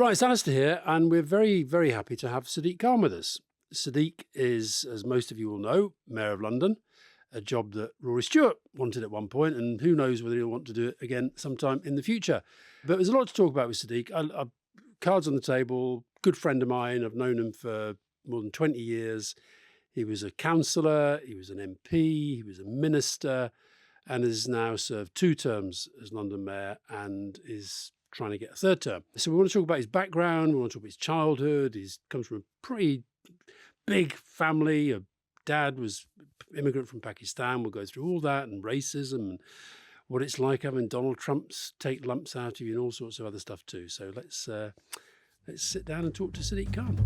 Right, it's Alastair here, and we're very, very happy to have Sadiq Kahn with us. Sadiq is, as most of you will know, Mayor of London, a job that Rory Stewart wanted at one point, and who knows whether he'll want to do it again sometime in the future. But there's a lot to talk about with Sadiq. Cards on the table, good friend of mine. I've known him for more than 20 years. He was a councillor, he was an MP, he was a minister, and has now served 2 terms as London Mayor and is trying to get a 3rd term. So we want to talk about his background, we want to talk about his childhood. He comes from a pretty big family. A dad was immigrant from Pakistan. We'll go through all that and racism and what it's like having Donald Trump take lumps out of you and all sorts of other stuff too. So let's sit down and talk to Sadiq Kahn.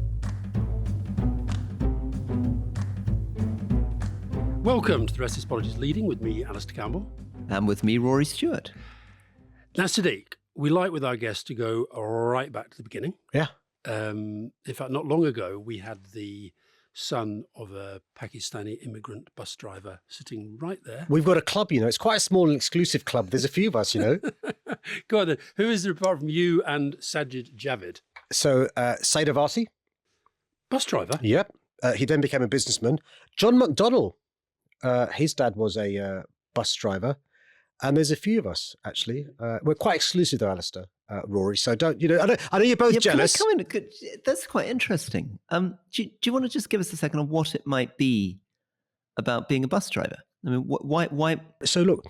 Welcome to The Rest is Politics Leading with me, Alastair Campbell. And with me, Rory Stewart. Now, Sadiq, we like with our guests to go right back to the beginning. Yeah. In fact, not long ago, we had the son of a Pakistani immigrant bus driver sitting right there. We've got a club, it's quite a small and exclusive club. There's a few of us, Go on then. Who is there apart from you and Sajid Javid? So, Said Avasi. Bus driver? Yep. He then became a businessman. John McDonnell, his dad was a bus driver. And there's a few of us, actually. We're quite exclusive, though, Alastair, Rory. So don't, I know you're both jealous. That's quite interesting. Do you want to just give us a second on what it might be about being a bus driver? I mean, why? So look,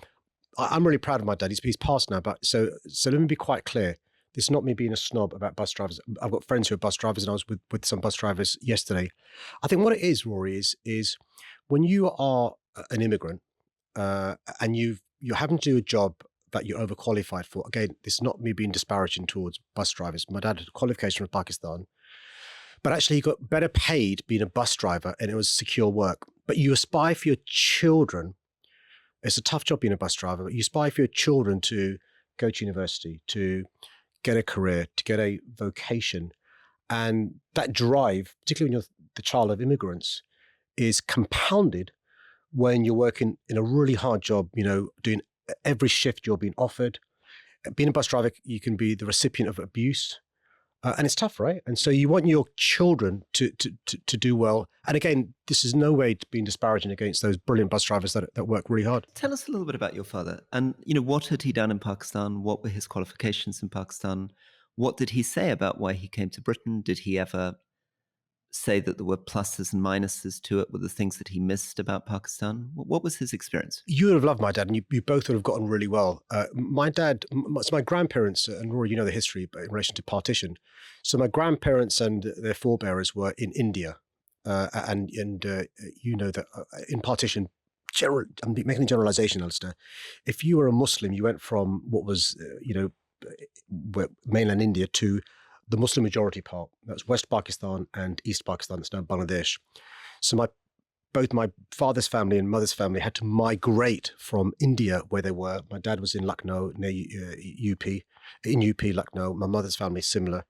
I'm really proud of my dad. He's passed now, but so let me be quite clear. This is not me being a snob about bus drivers. I've got friends who are bus drivers, and I was with some bus drivers yesterday. I think what it is, Rory, is when you are an immigrant and you're having to do a job that you're overqualified for. Again, this is not me being disparaging towards bus drivers. My dad had a qualification from Pakistan, but actually he got better paid being a bus driver, and it was secure work. But you aspire for your children. It's a tough job being a bus driver, but you aspire for your children to go to university, to get a career, to get a vocation. And that drive, particularly when you're the child of immigrants, is compounded when you're working in a really hard job, doing every shift you're being offered. Being a bus driver, you can be the recipient of abuse. And it's tough, right? And so you want your children to do well. And again, this is no way being disparaging against those brilliant bus drivers that work really hard. Tell us a little bit about your father. And, what had he done in Pakistan? What were his qualifications in Pakistan? What did he say about why he came to Britain? Did he ever say that there were pluses and minuses to it? Were the things that he missed about Pakistan? What was his experience? You would have loved my dad, and you both would have gotten really well. My dad, so my grandparents, and Rory, you know the history in relation to partition. So my grandparents and their forebearers were in India, and you know that in partition, I'm making a generalization, Alastair. If you were a Muslim, you went from what was, mainland India to the Muslim majority part. That's West Pakistan and East Pakistan. That's now Bangladesh. So both my father's family and mother's family had to migrate from India, where they were. My dad was in Lucknow, near UP, Lucknow. My mother's family is similar.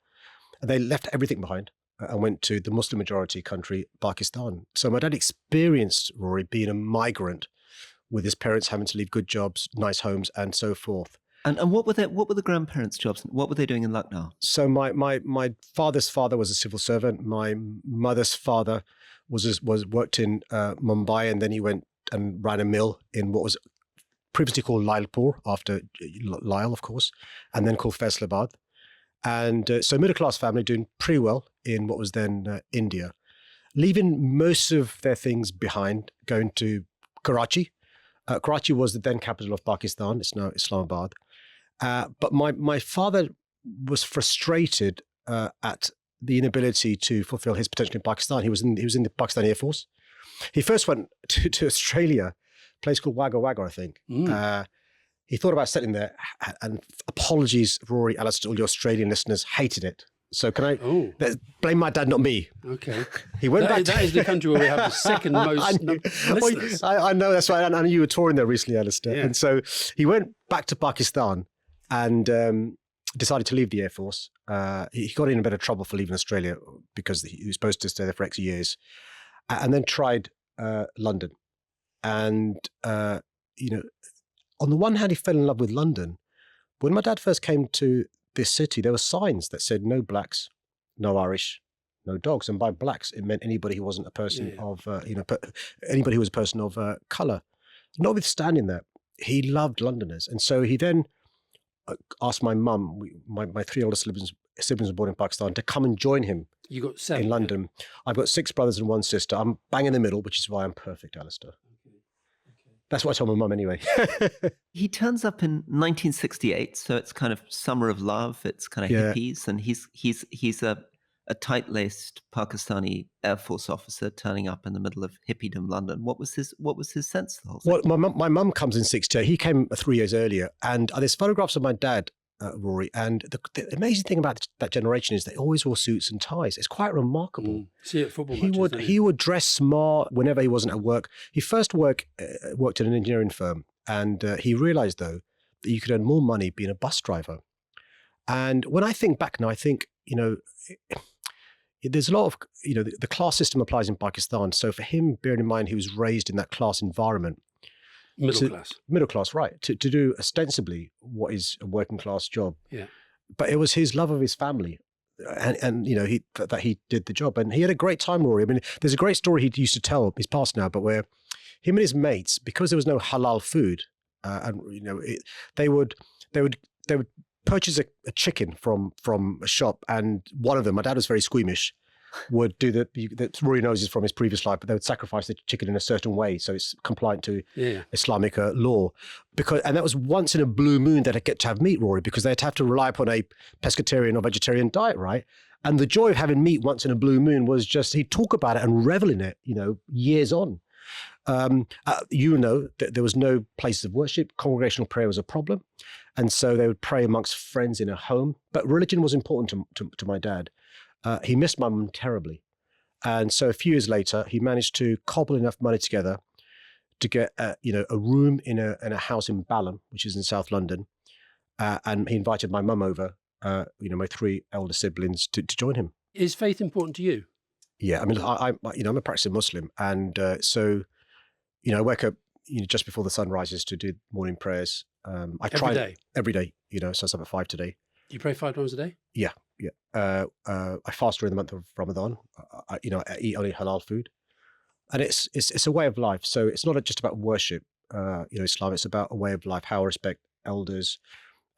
And they left everything behind and went to the Muslim majority country, Pakistan. So my dad experienced, Rory, being a migrant with his parents having to leave good jobs, nice homes, and so forth. And what were the grandparents' jobs? What were they doing in Lucknow? So my father's father was a civil servant. My mother's father worked in Mumbai, and then he went and ran a mill in what was previously called Lailpur, after Lyle, of course, and then called Faisalabad. And so middle-class family doing pretty well in what was then India, leaving most of their things behind, going to Karachi. Karachi was the then capital of Pakistan. It's now Islamabad. But my father was frustrated at the inability to fulfill his potential in Pakistan. He was in the Pakistan Air Force. He first went to Australia, a place called Wagga Wagga, I think. He thought about settling there, and apologies, Rory, Alastair, to all your Australian listeners, hated it. So can I blame my dad, not me? Okay. He went back. That is the country where we have the second most listeners. I know, that's right. I know you were touring there recently, Alastair. Yeah. And so he went back to Pakistan and decided to leave the Air Force. He got in a bit of trouble for leaving Australia because he was supposed to stay there for X years, and then tried London. And, on the one hand, he fell in love with London. When my dad first came to this city, there were signs that said no blacks, no Irish, no dogs. And by blacks, it meant anybody who wasn't a person of, anybody who was a person of colour. Notwithstanding that, he loved Londoners. And so he then asked my mum, my three older siblings were born in Pakistan, to come and join him. You got 7 in London. I've got 6 brothers and 1 sister. I'm bang in the middle, which is why I'm perfect, Alastair. That's what I told my mum anyway. He turns up in 1968, so it's kind of summer of love. It's kind of hippies, and he's a tight-laced Pakistani Air Force officer turning up in the middle of hippiedom London. What was his sense of the whole thing? Well, my mum comes in 68. He came 3 years earlier, and there's photographs of my dad, Rory. And the amazing thing about that generation is they always wore suits and ties. It's quite remarkable. See at football matches, he would dress smart whenever he wasn't at work. He first worked at an engineering firm, and he realised though that you could earn more money being a bus driver. And when I think back now, I think there's a lot of the class system applies in Pakistan. So for him, bearing in mind he was raised in that class environment. Middle class, right. To do ostensibly what is a working class job. Yeah. But it was his love of his family and that he did the job. And he had a great time, Rory. I mean, there's a great story he used to tell, he's passed now, but where him and his mates, because there was no halal food, they would purchase a chicken from a shop, and one of them, my dad was very squeamish, would do that Rory knows is from his previous life, but they would sacrifice the chicken in a certain way so it's compliant to Islamic law. And that was once in a blue moon that I'd get to have meat, Rory, because they'd have to rely upon a pescatarian or vegetarian diet, right? And the joy of having meat once in a blue moon was just, he'd talk about it and revel in it, years on. That there was no places of worship. Congregational prayer was a problem. And so they would pray amongst friends in a home. But religion was important to my dad. He missed my mum terribly. And so a few years later, he managed to cobble enough money together to get a room in a house in Balham, which is in South London. And he invited my mum over, my 3 elder siblings to join him. Is faith important to you? Yeah, I mean, I'm a practicing Muslim. And so I wake up, just before the sun rises to do morning prayers. Every day, so I was up at 5 today. Do you pray 5 times a day? Yeah. I fast during the month of Ramadan. I eat only halal food, and it's a way of life. So it's not just about worship, Islam. It's about a way of life. How I respect elders,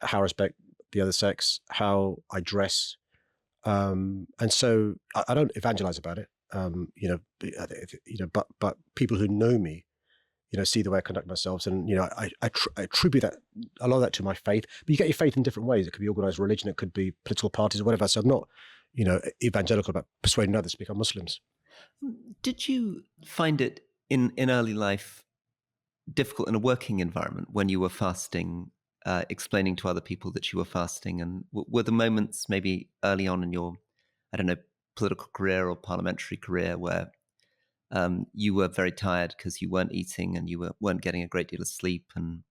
how I respect the other sex, how I dress, and so I don't evangelize about it. But people who know me, see the way I conduct myself, and I attribute a lot of that to my faith. But you get your faith in different ways. It could be organized religion, it could be political parties or whatever. So I'm not, evangelical about persuading others to become Muslims. Did you find it in early life difficult in a working environment when you were fasting, explaining to other people that you were fasting? And were the moments maybe early on in your, political career or parliamentary career where you were very tired because you weren't eating and you weren't getting a great deal of sleep, and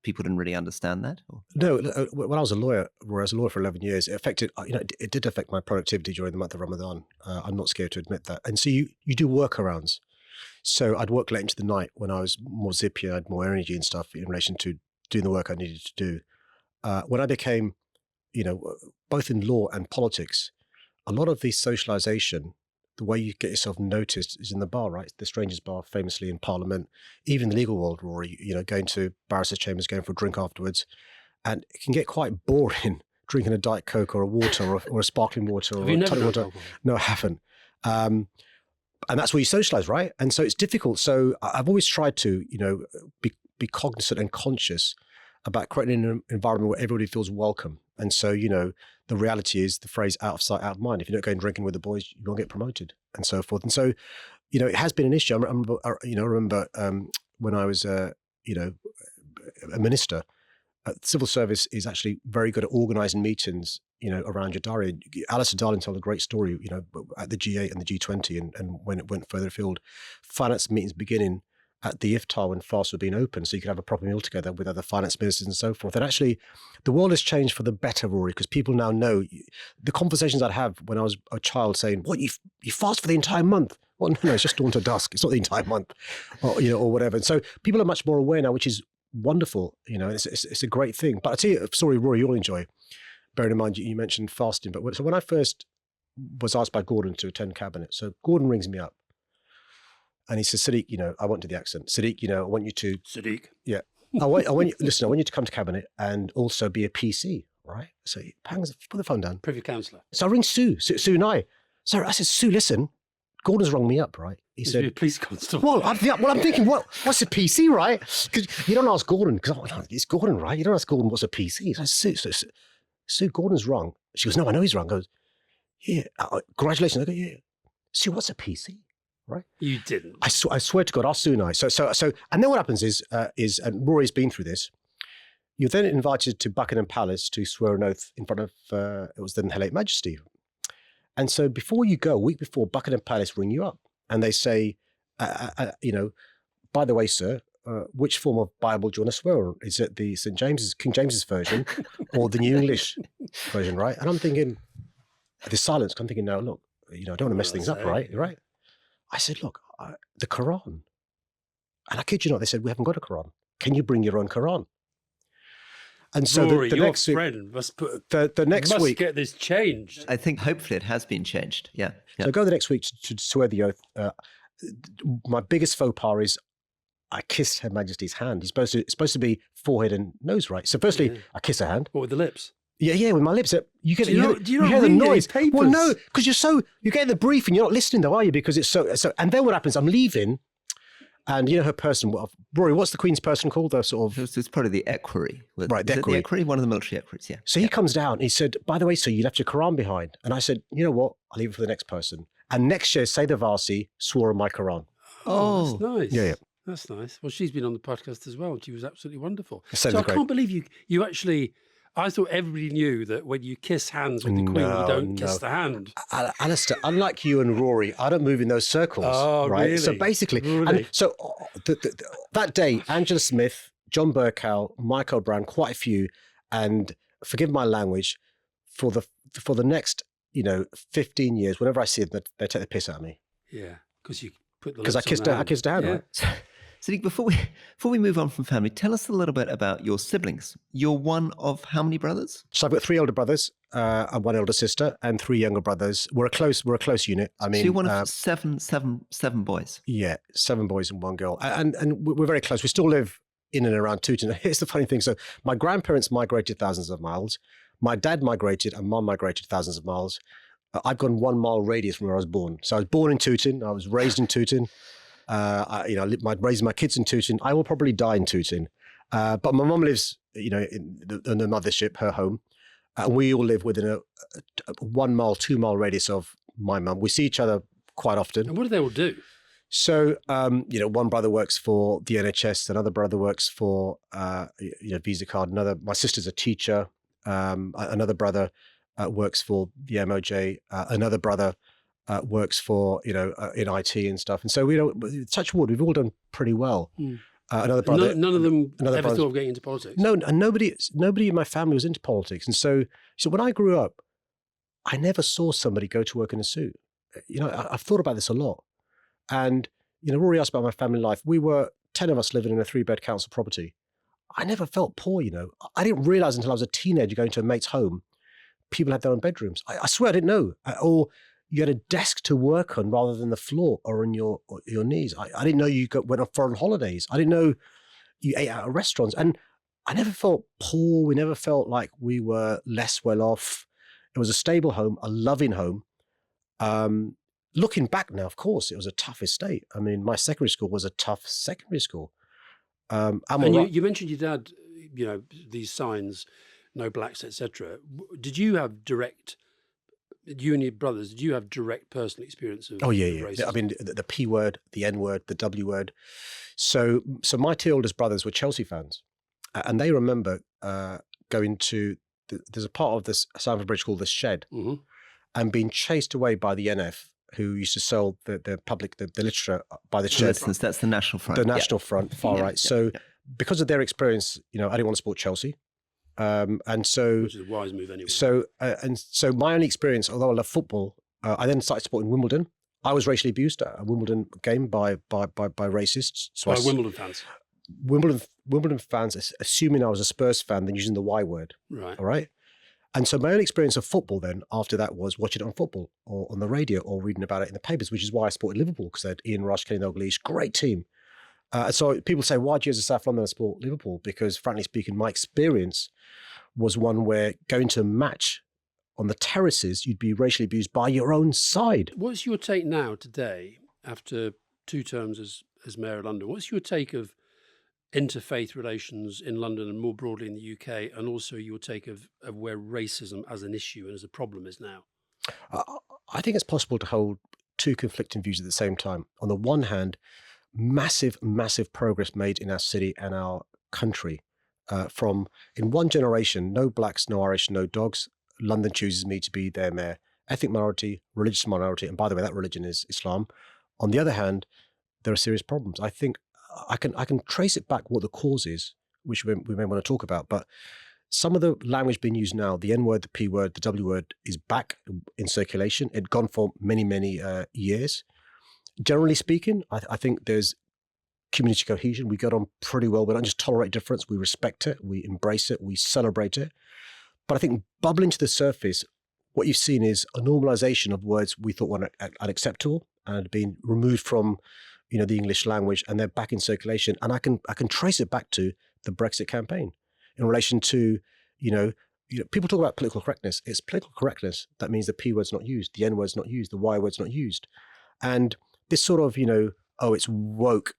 people didn't really understand that? Or? No, when I was a lawyer, for 11 years, it affected, it did affect my productivity during the month of Ramadan. I'm not scared to admit that. And so you do workarounds. So I'd work late into the night when I was more zippy and I had more energy and stuff in relation to doing the work I needed to do. When I became, both in law and politics, a lot of the socialization, the way you get yourself noticed is in the bar, right? The strangers bar, famously in Parliament, even the legal world, Rory, going to barristers' chambers, going for a drink afterwards. And it can get quite boring drinking a Diet Coke or a water or a sparkling water or a tonic water. No, I haven't. And that's where you socialize, right? And so it's difficult. So I've always tried to, be cognizant and conscious about creating an environment where everybody feels welcome. And so, the reality is the phrase out of sight, out of mind. If you're not going drinking with the boys, you won't get promoted and so forth. And so, it has been an issue. I remember when I was, a minister, civil service is actually very good at organising meetings, around your diary. Alistair Darling told a great story, at the G8 and the G20 and when it went further afield, finance meetings beginning at the iftar when fasts were being open, so you could have a proper meal together with other finance ministers and so forth. And actually, the world has changed for the better, Rory, because people now know the conversations I'd have when I was a child saying, "What, you fast for the entire month?" Well, no, it's just dawn to dusk. It's not the entire month, or whatever. And so people are much more aware now, which is wonderful. It's a great thing. But I tell you a story, Rory, you'll enjoy. bearing in mind you mentioned fasting, but when I first was asked by Gordon to attend cabinet, so Gordon rings me up and he says, Sadiq, I won't do the accent. Sadiq, I want you to... Sadiq. Yeah. I want you, listen, I want you to come to cabinet and also be a PC, right? So put the phone down. Privy Councillor. So I ring Sue and I said, Sue, listen, Gordon's rung me up, right? He said, be a police constable. Well, I'm thinking, what's a PC, right? Because you don't ask Gordon, because it's Gordon, right? You don't ask Gordon what's a PC. So Sue, Gordon's wrong. She goes, no, I know he's wrong. I goes, yeah, congratulations. I go, yeah. Sue, what's a PC? Right? You didn't. I swear to God, ask Sue and I. So, and then what happens is, and Rory's been through this. You're then invited to Buckingham Palace to swear an oath in front of it was then Her Late Majesty. And so before you go, a week before, Buckingham Palace ring you up and they say, by the way, sir, which form of Bible do you want to swear on? Is it the King James's version or the New English version, right? And I'm thinking, there's silence. I'm thinking, no, look, I don't want to mess things up, right? Right? I said, look, the Quran. And I kid you not, they said, we haven't got a Quran. Can you bring your own Quran? And so Rory, the your next friend must put the next must week get this changed. I think hopefully it has been changed. Yeah. So I go the next week to swear the oath. My biggest faux pas is I kissed Her Majesty's hand. It's supposed to be forehead and nose, right? So firstly, I kiss her hand. What, with the lips? Yeah, with my lips. You get Do you not hear the read any noise. papers? Well, no, because you're getting the brief and you're not listening though, are you? Because it's so. And then what happens? I'm leaving, and her person. Rory, what's the Queen's person called? The sort of. It's probably the equerry. Right, the equerry. One of the military equerries. Yeah. So he comes down. He said, "By the way, sir, you left your Quran behind." And I said, "You know what? I'll leave it for the next person." And next year, Sayyidah Varsi swore on my Quran. Oh, that's nice. Yeah. That's nice. Well, she's been on the podcast as well, and she was absolutely wonderful. So I can't believe you actually. I thought everybody knew that when you kiss hands with the Queen, you don't kiss the hand. Alastair, unlike you and Rory, I don't move in those circles. Oh, right? really? So basically, Really? and so that day, Angela Smith, John Burkow, Michael Brown, quite a few, and forgive my language, for the next 15 years, whenever I see them, they take the piss out of me. Yeah, because you put the because I kissed her hand, right? Sadiq, before we move on from family, tell us a little bit about your siblings. You're one of how many brothers? So I've got 3 older brothers, and 1 elder sister, and 3 younger brothers. We're a close unit. I mean, so you're one of seven boys. Yeah, 7 boys and 1 girl, and we're very close. We still live in and around Tooting. Here's the funny thing: so my grandparents migrated thousands of miles. My dad migrated, and Mum migrated thousands of miles. I've gone 1 mile radius from where I was born. So I was born in Tooting. I was raised in Tooting. I raised my kids in Tooting. I will probably die in Tooting. But my mum lives, in the mothership, her home. And we all live within a 1 mile, 2 mile radius of my mum. We see each other quite often. And what do they all do? So, one brother works for the NHS. Another brother works for, Visa card. My sister's a teacher. Another brother works for the MOJ. Another brother works for, in IT and stuff. And so touch wood, we've all done pretty well. Another brother. None of them ever thought of getting into politics? No, and nobody in my family was into politics. And so when I grew up, I never saw somebody go to work in a suit. I've thought about this a lot. And, Rory asked about my family life. We were 10 of us living in a 3-bed council property. I never felt poor, I didn't realize until I was a teenager going to a mate's home, people had their own bedrooms. I swear I didn't know. Or you had a desk to work on rather than the floor or on your knees. I didn't know you went on foreign holidays. I didn't know you ate out of restaurants. And I never felt poor. We never felt like we were less well off. It was a stable home, a loving home. Looking back now, of course, it was a tough estate. I mean, my secondary school was a tough secondary school. And you mentioned your dad, these signs, no blacks, etc. Did you have you and your brothers, did you have direct personal experience of racism? I mean, the P word, the N word, the W word. So my 2 oldest brothers were Chelsea fans. And they remember going to, there's a part of this Stamford Bridge called the Shed, and being chased away by the NF, who used to sell the public, the literature by the Shed. For instance, that's the National Front. The National Front, far right. So because of their experience, I didn't want to support Chelsea. And so, which is a wise move anyway. So my only experience, although I love football, I then started supporting Wimbledon. I was racially abused at a Wimbledon game by racists. So by Wimbledon fans. Wimbledon fans, assuming I was a Spurs fan, then using the Y word. Right. All right. And so my own experience of football then after that was watching it on football or on the radio or reading about it in the papers, which is why I supported Liverpool, because they had Ian Rush, Kenny Dalglish, great team. So people say, why do you as a South Londoner support Liverpool? Because frankly speaking, my experience was one where going to a match on the terraces, you'd be racially abused by your own side. What's your take now today, after 2 terms as Mayor of London? What's your take of interfaith relations in London and more broadly in the UK, and also your take of where racism as an issue and as a problem is now? I think it's possible to hold 2 conflicting views at the same time. On the one hand, massive progress made in our city and our country. From in one generation, no blacks, no Irish, no dogs. London chooses me to be their mayor. Ethnic minority, religious minority, and by the way, that religion is Islam. On the other hand, there are serious problems. I think I can trace it back what the cause is, which we may want to talk about. But some of the language being used now, the N word, the P word, the W word, is back in circulation. It'd gone for many years. Generally speaking, I think there's community cohesion. We get on pretty well. We don't just tolerate difference. We respect it. We embrace it. We celebrate it. But I think bubbling to the surface, what you've seen is a normalization of words we thought were unacceptable and had been removed from, the English language, and they're back in circulation. And I can trace it back to the Brexit campaign in relation to, people talk about political correctness. It's political correctness that means the P word's not used, the N word's not used, the Y word's not used. And this sort of, it's woke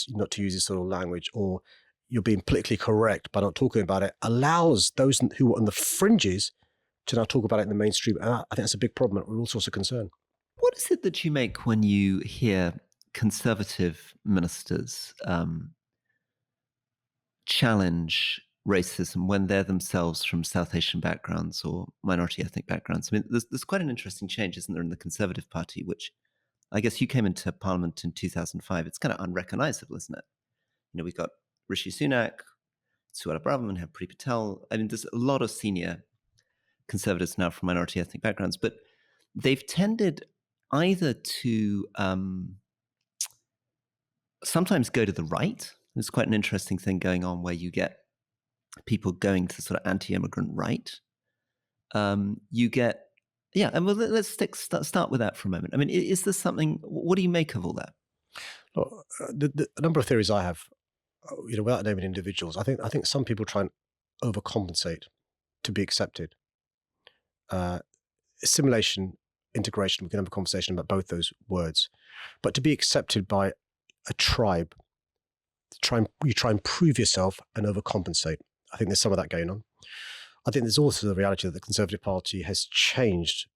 not to use this sort of language, or you're being politically correct by not talking about it, allows those who are on the fringes to now talk about it in the mainstream. And I think that's a big problem and all sorts of concern. What is it that you make when you hear Conservative ministers challenge racism when they're themselves from South Asian backgrounds or minority ethnic backgrounds? I mean, there's quite an interesting change, isn't there, in the Conservative Party, which I guess you came into Parliament in 2005. It's kind of unrecognisable, isn't it? We've got Rishi Sunak, Suella Braverman, Harpreet Patel. I mean, there's a lot of senior Conservatives now from minority ethnic backgrounds, but they've tended either to sometimes go to the right. There's quite an interesting thing going on where you get people going to sort of anti-immigrant right. You get, and well, let's start with that for a moment. I mean, is there something, what do you make of all that? Well, the number of theories I have, without naming individuals, I think some people try and overcompensate to be accepted. Assimilation, integration, we can have a conversation about both those words, but to be accepted by a tribe, you try and prove yourself and overcompensate. I think there's some of that going on. I think there's also the reality that the Conservative Party has changed,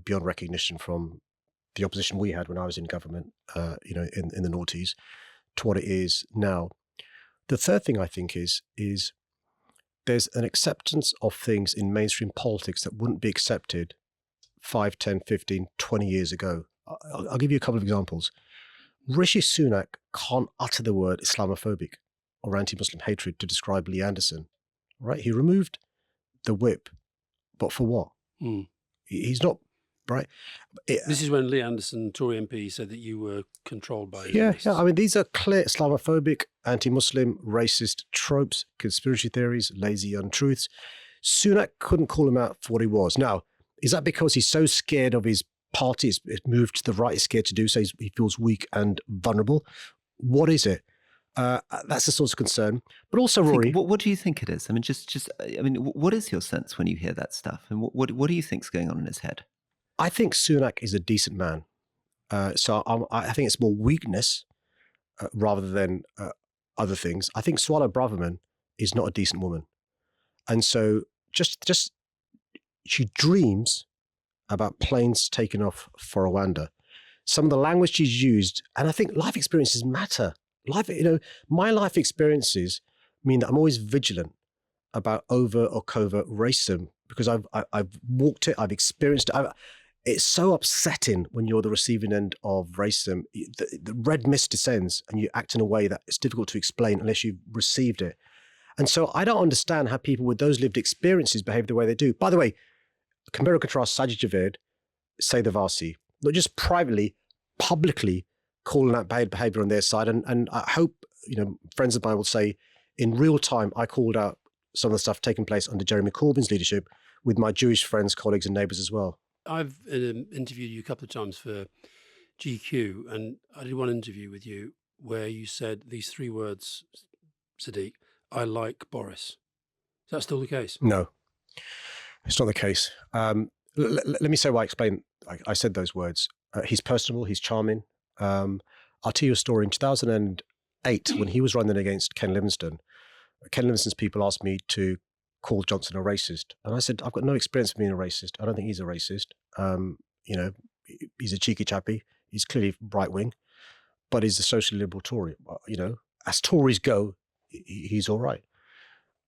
beyond recognition from the opposition we had when I was in government, in the noughties, to what it is now. The third thing I think is there's an acceptance of things in mainstream politics that wouldn't be accepted 5, 10, 15, 20 years ago. I'll give you a couple of examples. Rishi Sunak can't utter the word Islamophobic or anti-Muslim hatred to describe Lee Anderson, right? He removed the whip, but for what? He's not, right? This is when Lee Anderson, Tory MP, said that you were controlled by Yeah. I mean, these are clear Islamophobic, anti-Muslim, racist tropes, conspiracy theories, lazy untruths. Sunak couldn't call him out for what he was. Now, is that because he's so scared of his party, it's moved to the right, he's scared to do so, he feels weak and vulnerable? What is it? That's the source of concern. But also, Rory, what do you think it is? I mean, what is your sense when you hear that stuff? And what do you think's going on in his head? I think Sunak is a decent man. So I think it's more weakness rather than other things. I think Suella Braverman is not a decent woman. And so just she dreams about planes taking off for Rwanda. Some of the language she's used, and I think life experiences matter. My life experiences mean that I'm always vigilant about overt or covert racism because I've walked it, I've experienced it. It's so upsetting when you're the receiving end of racism. The red mist descends and you act in a way that it's difficult to explain unless you've received it. And so I don't understand how people with those lived experiences behave the way they do. By the way, compare and contrast Sajid Javid, Saeed Varsi, not just privately, publicly calling out bad behavior on their side. And I hope, friends of mine will say, in real time, I called out some of the stuff taking place under Jeremy Corbyn's leadership with my Jewish friends, colleagues and neighbours as well. I've interviewed you a couple of times for GQ, and I did one interview with you where you said these 3 words, Sadiq: I like Boris. Is that still the case? No, it's not the case. Let me say why I said those words. He's personable, he's charming. I'll tell you a story. In 2008, when he was running against Ken Livingstone people asked me to call Johnson a racist. And I said, I've got no experience of being a racist. I don't think he's a racist. He's a cheeky chappy. He's clearly right-wing, but he's a socially liberal Tory. As Tories go, he's all right.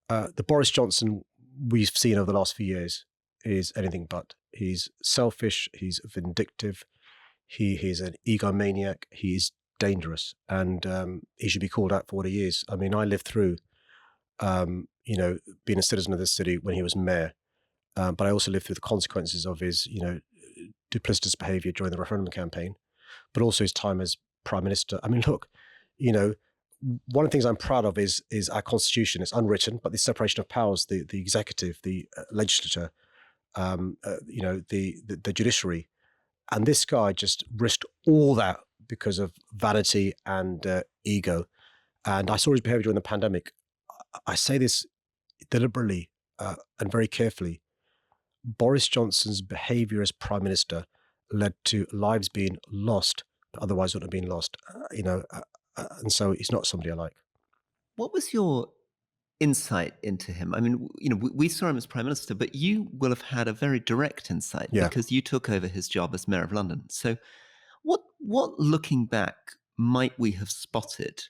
The Boris Johnson we've seen over the last few years is anything but. He's selfish. He's vindictive. He is an egomaniac. He is dangerous, and he should be called out for what he is. I mean, I lived through, being a citizen of this city when he was mayor, but I also lived through the consequences of his, duplicitous behaviour during the referendum campaign, but also his time as prime minister. I mean, look, one of the things I'm proud of is our constitution. It's unwritten, but the separation of powers, the executive, the legislature, the judiciary, and this guy just risked all that because of vanity and ego. And I saw his behavior during the pandemic. I say this deliberately and very carefully. Boris Johnson's behavior as prime minister led to lives being lost that otherwise wouldn't have been lost. And so he's not somebody I like. What was your insight into him? I mean, we saw him as prime minister, but you will have had a very direct insight because you took over his job as mayor of London. So what looking back might we have spotted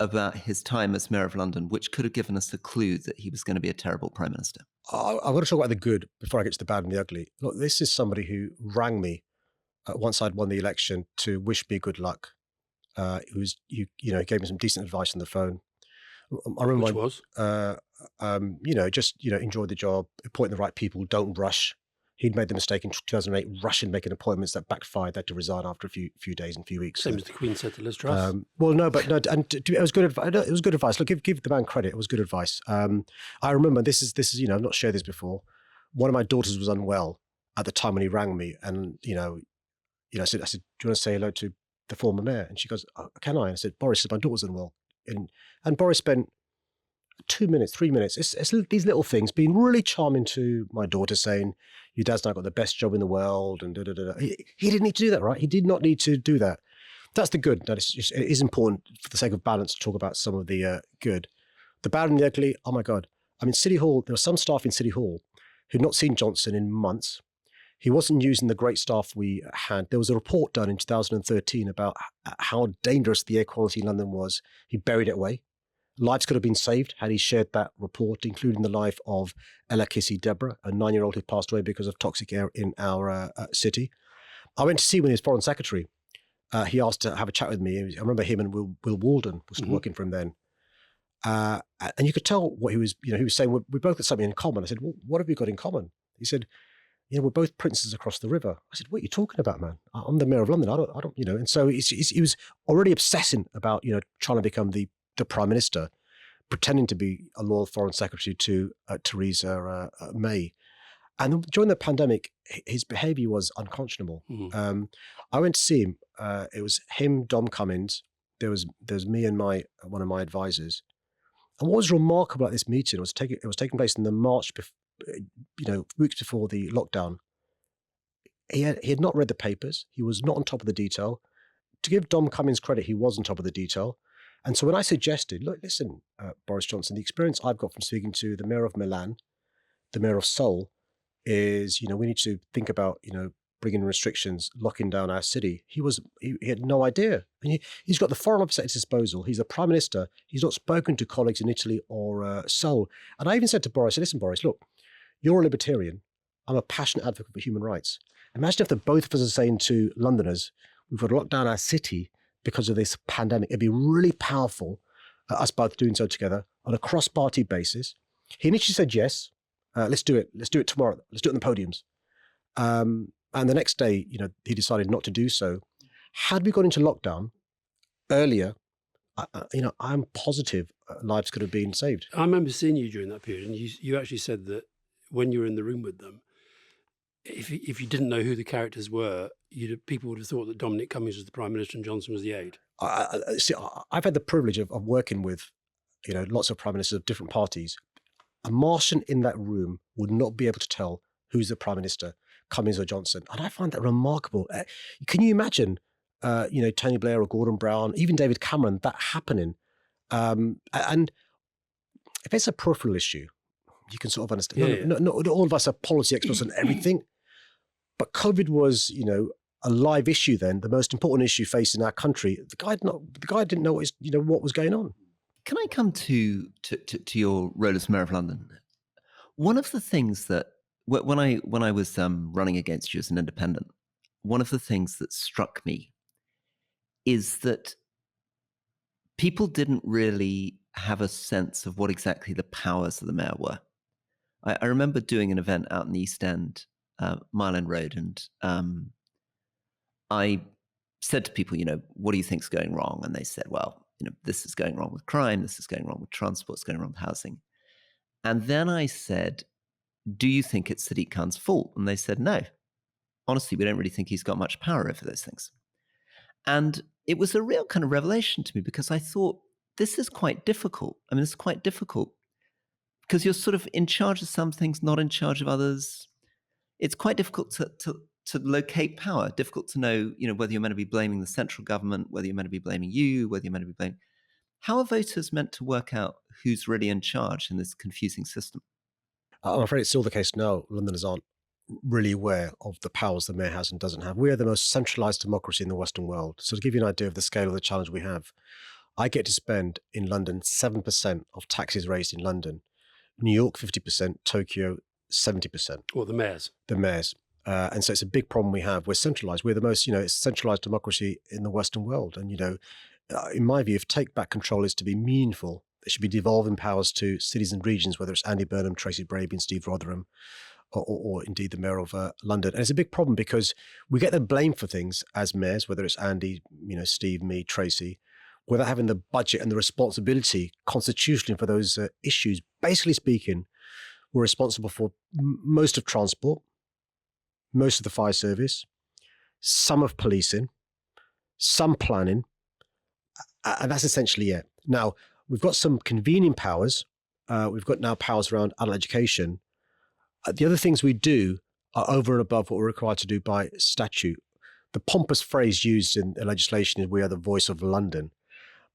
about his time as mayor of London, which could have given us a clue that he was going to be a terrible prime minister? I want to talk about the good before I get to the bad and the ugly. Look, this is somebody who rang me once I'd won the election to wish me good luck. He gave me some decent advice on the phone. I remember enjoy the job, appoint the right people, don't rush. He'd made the mistake in 2008, rushing, making appointments that backfired. They had to resign after a few days and few weeks. Same as the Queen said to Liz Truss. And it was good advice. It was good advice. Look, give the man credit. It was good advice. I remember this is I've not shared this before. One of my daughters was unwell at the time when he rang me, and I said, do you want to say hello to the former mayor? And she goes, can I? And I said, Boris, my daughter's unwell, and Boris spent 2 minutes, 3 minutes. It's these little things being really charming to my daughter, saying, your dad's now got the best job in the world, and He didn't need to do that, right? He did not need to do that. That's the good. It is important for the sake of balance to talk about some of the good. The bad and the ugly, oh my God. I mean, City Hall, there were some staff in City Hall who'd not seen Johnson in months. He wasn't using the great staff we had. There was a report done in 2013 about how dangerous the air quality in London was. He buried it away. Lives could have been saved had he shared that report, including the life of Ella Kissy Deborah, a 9-year-old who passed away because of toxic air in our city. I went to see when he was Foreign Secretary. He asked to have a chat with me. I remember him and Will Walden was working for him then. And you could tell what he was saying. We both got something in common. I said, well, what have we got in common? He said, we're both princes across the river. I said, what are you talking about, man? I'm the mayor of London. I don't. And so he was already obsessing about, trying to become the prime minister, pretending to be a loyal foreign secretary to Theresa May. And during the pandemic, his behavior was unconscionable. I went to see him. It was him, Dom Cummings. There was me and one of my advisors. And what was remarkable at this meeting was it was taking place in the March, weeks before the lockdown. He had not read the papers. He was not on top of the detail. To give Dom Cummings credit, he was on top of the detail. And so when I suggested, look, listen, Boris Johnson, the experience I've got from speaking to the mayor of Milan, the mayor of Seoul, is, we need to think about, bringing restrictions, locking down our city. He had no idea. And he's got the foreign office at his disposal. He's a prime minister. He's not spoken to colleagues in Italy or Seoul. And I even said to Boris, listen, Boris, look, you're a libertarian. I'm a passionate advocate for human rights. Imagine if the both of us are saying to Londoners, we've got to lock down our city because of this pandemic. It'd be really powerful, us both doing so together on a cross-party basis. He initially said yes. Let's do it. Let's do it tomorrow. Let's do it on the podiums. And the next day, he decided not to do so. Had we gone into lockdown earlier, I'm positive lives could have been saved. I remember seeing you during that period, and you actually said that when you were in the room with them, if you didn't know who the characters were, people would have thought that Dominic Cummings was the Prime Minister and Johnson was the aide. I've had the privilege of working with, lots of prime ministers of different parties. A Martian in that room would not be able to tell who's the Prime Minister, Cummings or Johnson. And I find that remarkable. Can you imagine, Tony Blair or Gordon Brown, even David Cameron, that happening? And if it's a peripheral issue, you can sort of understand. Not all of us are policy experts on everything, but COVID was, a live issue then, the most important issue facing our country. The guy didn't know what was going on. Can I come to your role as Mayor of London? One of the things that when I was running against you as an independent, one of the things that struck me is that people didn't really have a sense of what exactly the powers of the mayor were. I remember doing an event out in the East End, Mile End Road, and I said to people, what do you think's going wrong? And they said, well, this is going wrong with crime, this is going wrong with transport, it's going wrong with housing. And then I said, do you think it's Sadiq Khan's fault? And they said, no. Honestly, we don't really think he's got much power over those things. And it was a real kind of revelation to me, because I thought, this is quite difficult. I mean, it's quite difficult because you're sort of in charge of some things, not in charge of others. It's quite difficult to locate power, difficult to know, whether you're meant to be blaming the central government, whether you're meant to be blaming you, whether you're meant to be blaming. How are voters meant to work out who's really in charge in this confusing system? I'm afraid it's still the case now. Londoners aren't really aware of the powers the mayor has and doesn't have. We are the most centralised democracy in the Western world. So to give you an idea of the scale of the challenge we have, I get to spend in London 7% of taxes raised in London. New York, 50%, Tokyo, 70%. Or the mayors. The mayors. And so it's a big problem we have. We're centralised. We're the most, it's centralised democracy in the Western world. And, in my view, if take back control is to be meaningful, there should be devolving powers to cities and regions, whether it's Andy Burnham, Tracy Brabey and Steve Rotherham, or indeed the mayor of London. And it's a big problem because we get them blamed for things as mayors, whether it's Andy, Steve, me, Tracy, without having the budget and the responsibility constitutionally for those issues. Basically speaking, we're responsible for most of transport, most of the fire service, some of policing, some planning, and that's essentially it. Now, we've got some convening powers. We've got now powers around adult education. The other things we do are over and above what we're required to do by statute. The pompous phrase used in legislation is, we are the voice of London.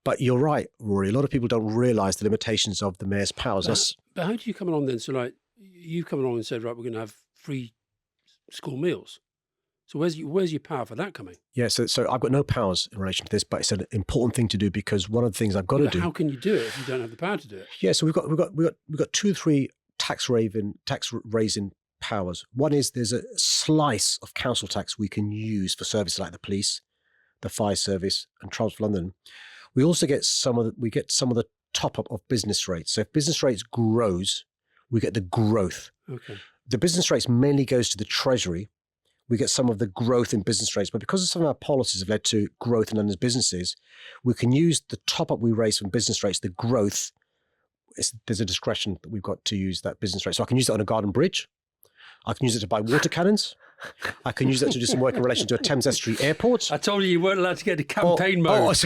But you're right, Rory, a lot of people don't realise the limitations of the mayor's powers. But how do you come along then? So you've come along and said, right, we're going to have free school meals. So where's your power for that coming? Yeah, so I've got no powers in relation to this, but it's an important thing to do, because one of the things I've got to do. How can you do it if you don't have the power to do it? Yeah, so we've got 2 or 3 tax raising powers. One is there's a slice of council tax we can use for services like the police, the fire service, and Transport for London. We also get some of the top up of business rates. So if business rates grows, we get the growth. Okay. The business rates mainly goes to the Treasury. We get some of the growth in business rates, but because of some of our policies have led to growth in London's businesses, we can use the top up we raise from business rates, the growth. There's a discretion that we've got to use that business rate. So I can use it on a garden bridge. I can use it to buy water cannons. I can use that to do some work in relation to a Thames Estuary airport. I told you weren't allowed to get to campaign mode.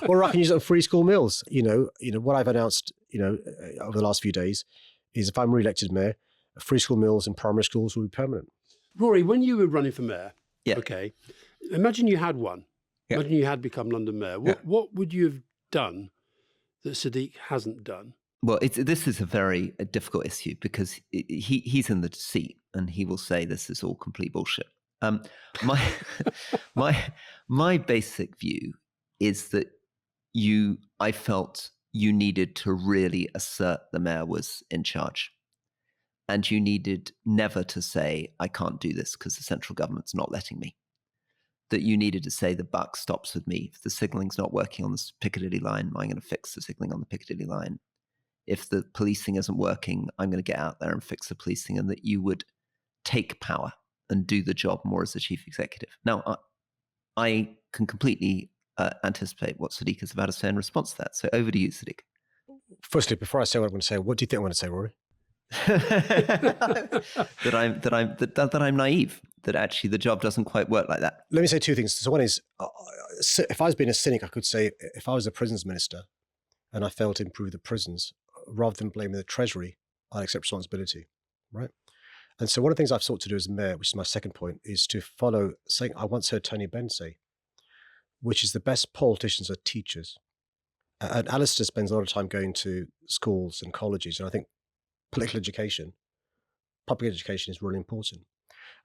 Or I can use it on free school meals. What I've announced, over the last few days is, if I'm re-elected mayor, free school meals in primary schools will be permanent. Rory, when you were running for mayor, yeah. Okay, imagine you had one. Yeah. Imagine you had become London mayor. What would you have done that Sadiq hasn't done? Well, this is a very difficult issue, because he's in the seat and he will say this is all complete bullshit. My basic view is that I felt you needed to really assert the mayor was in charge. And you needed never to say, I can't do this because the central government's not letting me. That you needed to say, the buck stops with me. If the signalling's not working on the Piccadilly line, I'm going to fix the signalling on the Piccadilly line. If the policing isn't working, I'm going to get out there and fix the policing. And that you would take power and do the job more as the chief executive. Now, I can completely anticipate what Sadiq is about to say in response to that. So over to you, Sadiq. Firstly, before I say what I'm going to say, what do you think I'm going to say, Rory? that I'm naive, that actually the job doesn't quite work like that. Let me say two things. So one is, if I was being a cynic, I could say if I was a prisons minister and I failed to improve the prisons, rather than blaming the Treasury, I'd accept responsibility, right? And so one of the things I've sought to do as mayor, which is my second point, is to follow saying I once heard Tony Benn say, which is the best politicians are teachers. And Alastair spends a lot of time going to schools and colleges, and I think political education, public education is really important.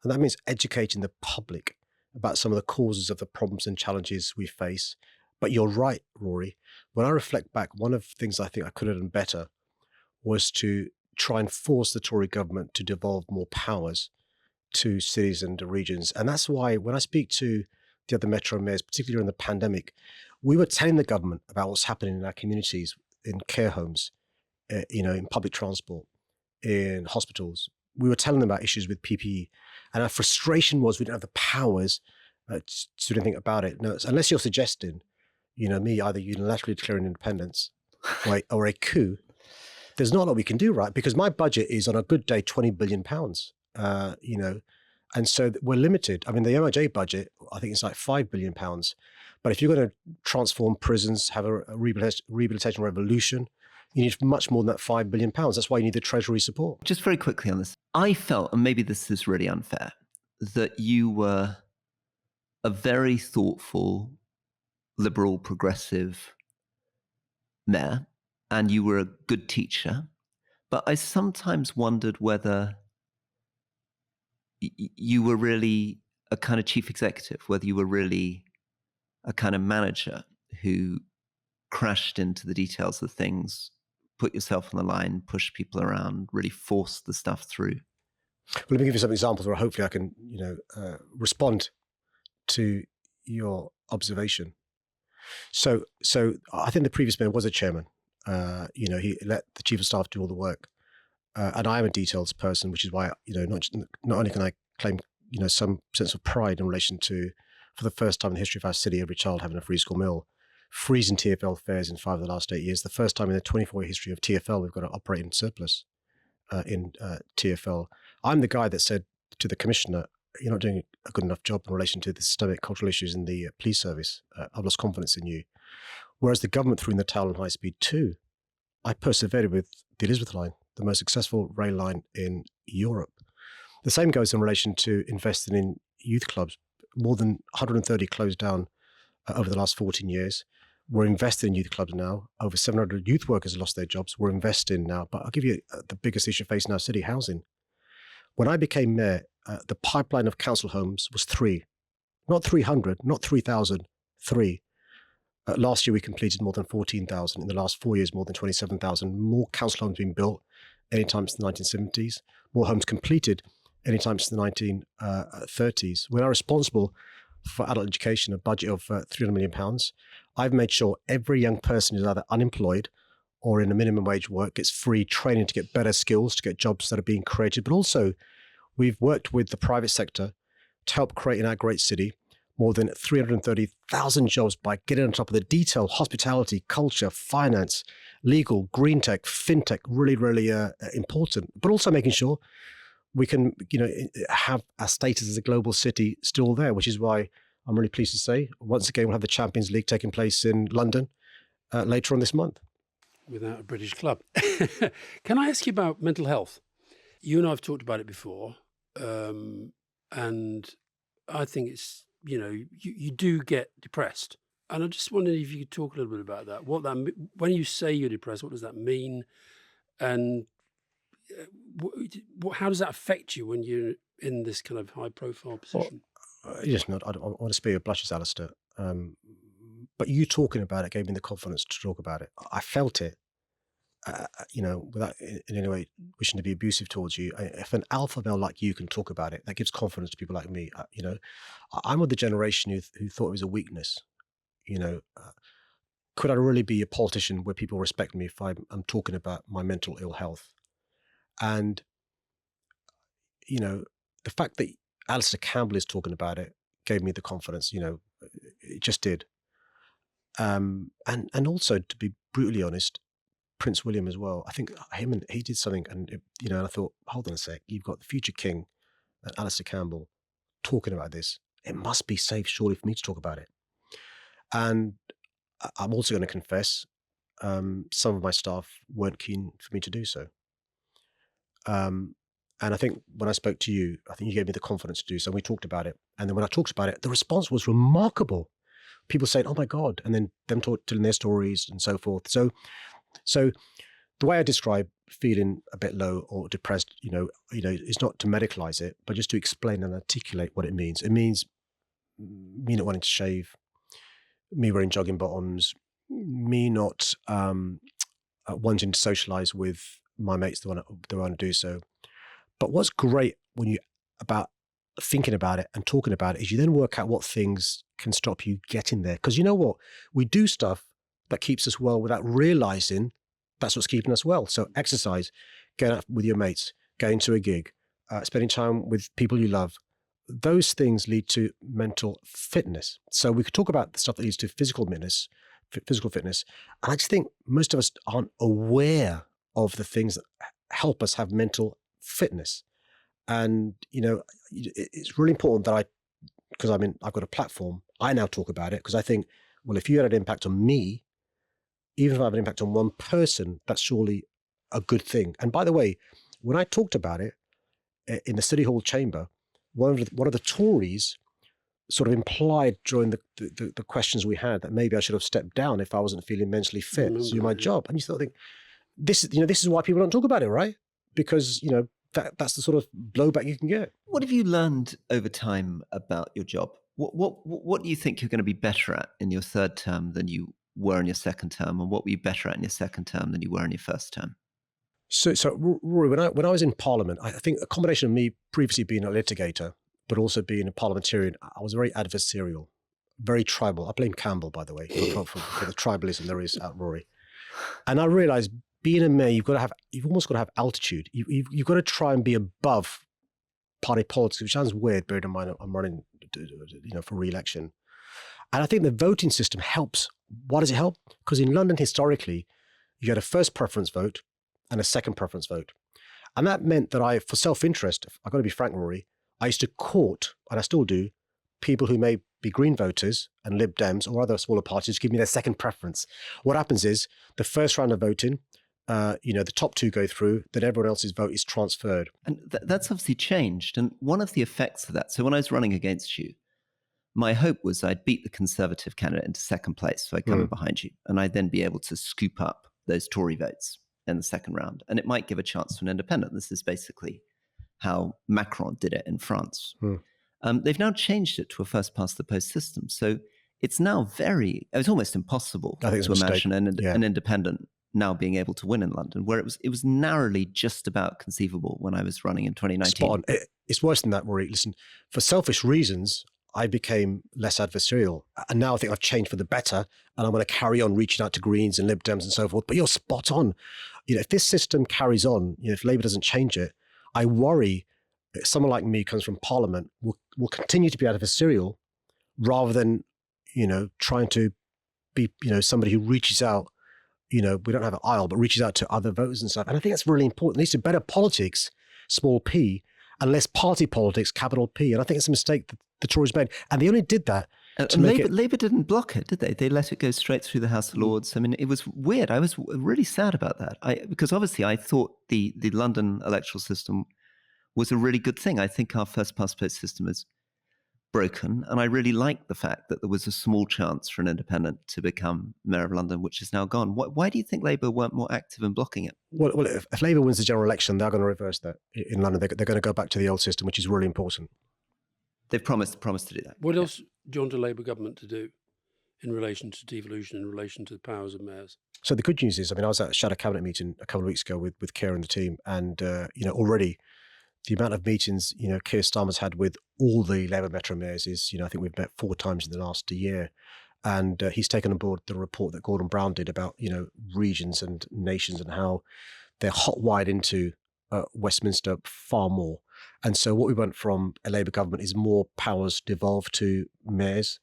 And that means educating the public about some of the causes of the problems and challenges we face. But you're right, Rory. When I reflect back, one of the things I think I could have done better was to try and force the Tory government to devolve more powers to cities and regions. And that's why when I speak to the other metro mayors, particularly during the pandemic, we were telling the government about what's happening in our communities, in care homes, in public transport, in hospitals. We were telling them about issues with PPE. And our frustration was we didn't have the powers to do anything about it. No, unless you're suggesting, me either unilaterally declaring independence or a coup, there's not a lot we can do, right? Because my budget is on a good day, £20 billion, and so we're limited. I mean, the MOJ budget, I think it's like £5 billion. But if you're going to transform prisons, have a rehabilitation revolution, you need much more than that £5 billion. That's why you need the Treasury support. Just very quickly on this. I felt, and maybe this is really unfair, that you were a very thoughtful, liberal, progressive mayor, and you were a good teacher. But I sometimes wondered whether you were really a kind of chief executive, whether you were really a kind of manager who crashed into the details of things, put yourself on the line, push people around, really force the stuff through. Well, let me give you some examples where hopefully I can, respond to your observation. So I think the previous mayor was a chairman. He let the chief of staff do all the work. And I am a details person, which is why, not only can I claim, some sense of pride in relation to, for the first time in the history of our city, every child having a free school meal, freezing TfL fares in 5 of the last 8 years, the first time in the 24-year history of TfL, we've got to operate in surplus in TfL. I'm the guy that said to the commissioner, you're not doing a good enough job in relation to the systemic cultural issues in the police service. I've lost confidence in you. Whereas the government threw in the towel on high speed too. I persevered with the Elizabeth line, the most successful rail line in Europe. The same goes in relation to investing in youth clubs. More than 130 closed down over the last 14 years. We're investing in youth clubs now. Over 700 youth workers lost their jobs. We're investing now. But I'll give you the biggest issue facing our city, housing. When I became mayor, the pipeline of council homes was 3. Not 300, not 3,000, 3. Last year, we completed more than 14,000. In the last 4 years, more than 27,000. More council homes being built anytime since the 1970s. More homes completed anytime since the 1930s. We're now responsible for adult education, a budget of £300 million. I've made sure every young person who's either unemployed or in a minimum wage work gets free training to get better skills, to get jobs that are being created. But also, we've worked with the private sector to help create in our great city more than 330,000 jobs by getting on top of the detail, hospitality, culture, finance, legal, green tech, fintech, really, really important. But also making sure we can, have our status as a global city still there, which is why I'm really pleased to say, once again, we'll have the Champions League taking place in London later on this month. Without a British club. Can I ask you about mental health? You and I have talked about it before, and I think it's, you do get depressed. And I just wondered if you could talk a little bit about that. When you say you're depressed, what does that mean? And how does that affect you when you're in this kind of high-profile position? Well, I don't want to spare your blushes, Alastair. But you talking about it gave me the confidence to talk about it. I felt it, without in any way wishing to be abusive towards you. If an alpha male like you can talk about it, that gives confidence to people like me. I'm of the generation who thought it was a weakness. Could I really be a politician where people respect me if I'm talking about my mental ill health? And, the fact that Alastair Campbell is talking about it gave me the confidence, it just did. And also, to be brutally honest, Prince William as well. I think he did something, and and I thought, hold on a sec, you've got the future king, Alastair Campbell, talking about this. It must be safe, surely, for me to talk about it. And I'm also going to confess, some of my staff weren't keen for me to do so. And I think when I spoke to you, I think you gave me the confidence to do so. And we talked about it. And then when I talked about it, the response was remarkable. People saying, "Oh my God," and then them telling their stories and so forth. So the way I describe feeling a bit low or depressed, is not to medicalize it, but just to explain and articulate what it means. It means me not wanting to shave, me wearing jogging bottoms, me not wanting to socialize with my mates that want to do so. But what's great when about thinking about it and talking about it is you then work out what things can stop you getting there. Because you know what? We do stuff that keeps us well without realizing that's what's keeping us well. So exercise, going out with your mates, going to a gig, spending time with people you love, those things lead to mental fitness. So we could talk about the stuff that leads to physical fitness. And I just think most of us aren't aware of the things that help us have mental fitness. And, it's really important that because I've got a platform, I now talk about it because I think, well, if you had an impact on me, even if I have an impact on one person, that's surely a good thing. And by the way, when I talked about it in the City Hall chamber, one of the Tories sort of implied during the questions we had that maybe I should have stepped down if I wasn't feeling mentally fit to do my job. And you sort of think, this is why people don't talk about it, right? Because, that's the sort of blowback you can get. What have you learned over time about your job? What do you think you're going to be better at in your third term than you were in your second term? And what were you better at in your second term than you were in your first term? So Rory, when I was in Parliament, I think a combination of me previously being a litigator, but also being a parliamentarian, I was very adversarial, very tribal. I blame Campbell, by the way, for the tribalism there is at Rory. And I realized being a mayor, you've almost got to have altitude. You've got to try and be above party politics, which sounds weird, bearing in mind I'm running, for re-election. And I think the voting system helps. Why does it help? Because in London, historically, you had a first preference vote and a second preference vote. And that meant that for self-interest, I've got to be frank, Rory, I used to court, and I still do, people who may be Green voters and Lib Dems or other smaller parties give me their second preference. What happens is the first round of voting, the top two go through, then everyone else's vote is transferred. And that's obviously changed. And one of the effects of that, so when I was running against you, my hope was I'd beat the Conservative candidate into second place, so I'd come in behind you, and I'd then be able to scoop up those Tory votes in the second round. And it might give a chance to an independent. This is basically how Macron did it in France. They've now changed it to a first past the post system. So it's now it's almost impossible to imagine an independent now being able to win in London, where it was narrowly just about conceivable when I was running in 2019. Spot on. It's worse than that, Rory. Listen, for selfish reasons, I became less adversarial. And now I think I've changed for the better, and I'm going to carry on reaching out to Greens and Lib Dems and so forth. But you're spot on. If this system carries on, if Labour doesn't change it, I worry someone like me comes from Parliament will continue to be adversarial rather than, trying to be, somebody who reaches out. We don't have an aisle, but reaches out to other voters and stuff. And I think that's really important. It leads to better politics, small p, and less party politics, capital P. And I think it's a mistake that the Tories made. And they only did that Labour didn't block it, did they? They let it go straight through the House of Lords. I mean, it was weird. I was really sad about that. Because obviously I thought the London electoral system was a really good thing. I think our first past post system is broken, and I really like the fact that there was a small chance for an independent to become Mayor of London, which is now gone. Why do you think Labour weren't more active in blocking it? Well, if Labour wins the general election, they're going to reverse that in London. They're going to go back to the old system, which is really important. They've promised to do that. What else do you want a Labour government to do in relation to devolution, in relation to the powers of mayors? So the good news is, I was at a shadow cabinet meeting a couple of weeks ago with Keir and the team, and already the amount of meetings Keir Starmer's had with all the Labour Metro mayors is, I think we've met 4 times in the last year, and he's taken on board the report that Gordon Brown did about regions and nations and how they're hot-wired into Westminster far more. And so what we want from a Labour government is more powers devolved to mayors.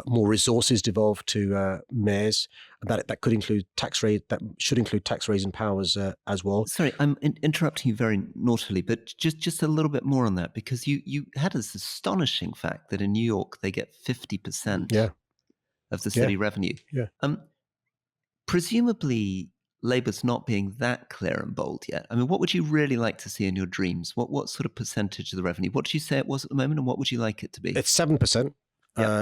more resources devolved to mayors. That could include tax raise. That should include tax raising powers as well. Sorry, I'm interrupting you very naughtily, but just a little bit more on that, because you had this astonishing fact that in New York they get 50% of the city revenue. Yeah. Presumably, Labour's not being that clear and bold yet. I mean, what would you really like to see in your dreams? What sort of percentage of the revenue? What did you say it was at the moment, and what would you like it to be? It's 7%.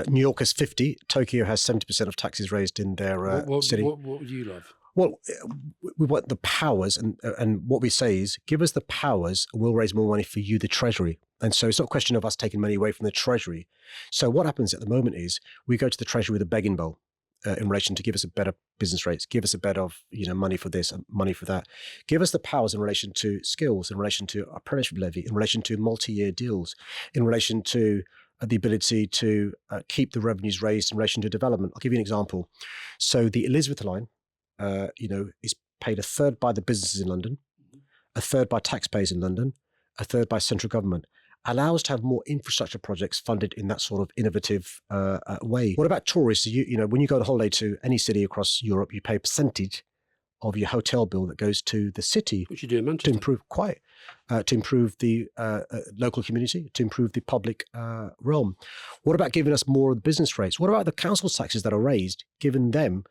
New York has 50. Tokyo has 70% of taxes raised in their city. What would you love? Well, we want the powers, and what we say is, give us the powers, and we'll raise more money for you, the Treasury. And so it's not a question of us taking money away from the Treasury. So what happens at the moment is we go to the Treasury with a begging bowl in relation to give us a better business rates, give us a bit of money for this, money for that. Give us the powers in relation to skills, in relation to apprenticeship levy, in relation to multi-year deals, in relation to the ability to keep the revenues raised in relation to development. I'll give you an example. So the Elizabeth line, is paid a third by the businesses in London, a third by taxpayers in London, a third by central government. Allows to have more infrastructure projects funded in that sort of innovative way. What about tourists? When you go on holiday to any city across Europe, you pay a percentage of your hotel bill that goes to the city, which you do in Manchester, to improve the local community, to improve the public realm. What about giving us more of the business rates? What about the council taxes that are raised, giving them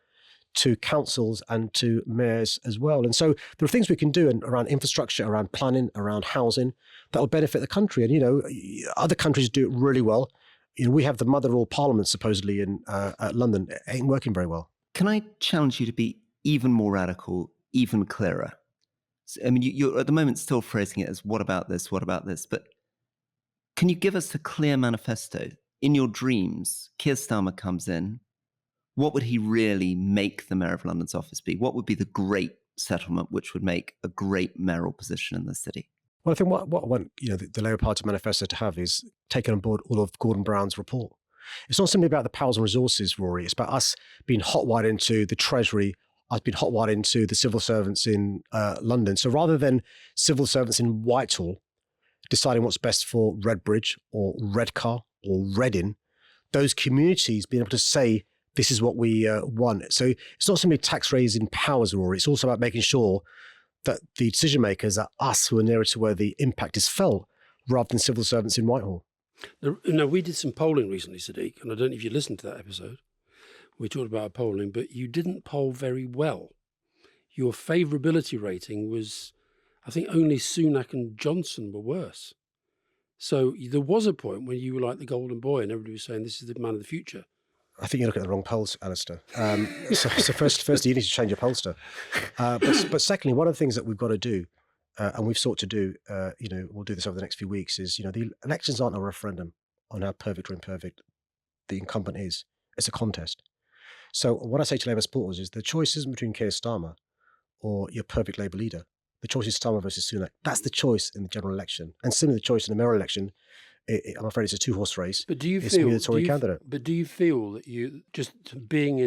to councils and to mayors as well? And so there are things we can do around infrastructure, around planning, around housing that will benefit the country. And, other countries do it really well. We have the mother of all parliaments supposedly in London. It ain't working very well. Can I challenge you to be even more radical, even clearer? I mean, you're at the moment still phrasing it as what about this, but can you give us a clear manifesto? In your dreams, Keir Starmer comes in. What would he really make the Mayor of London's office be? What would be the great settlement which would make a great mayoral position in the city? Well, I think what I want the Labour Party manifesto to have is taking on board all of Gordon Brown's report. It's not simply about the powers and resources, Rory. It's about us being hotwired into the Treasury, us being hotwired into the civil servants in London. So rather than civil servants in Whitehall deciding what's best for Redbridge or Redcar or Reading, those communities being able to say, this is what we want. So it's not simply tax raising powers, Rory. It's also about making sure that the decision makers are us who are nearer to where the impact is felt rather than civil servants in Whitehall. Now, we did some polling recently, Sadiq, and I don't know if you listened to that episode. We talked about polling, but you didn't poll very well. Your favourability rating was, I think, only Sunak and Johnson were worse. So there was a point when you were like the golden boy and everybody was saying this is the man of the future. I think you're looking at the wrong polls, Alastair. So first, you need to change your pollster. But secondly, one of the things that we've got to do, and we've sought to do, we'll do this over the next few weeks, is, the elections aren't a referendum on how perfect or imperfect the incumbent is. It's a contest. So what I say to Labour supporters is the choice isn't between Keir Starmer or your perfect Labour leader. The choice is Starmer versus Sunak. That's the choice in the general election. And similarly, the choice in the mayoral election, I'm afraid it's a two-horse race. But do you it's feel the Tory candidate? But do you feel that you just being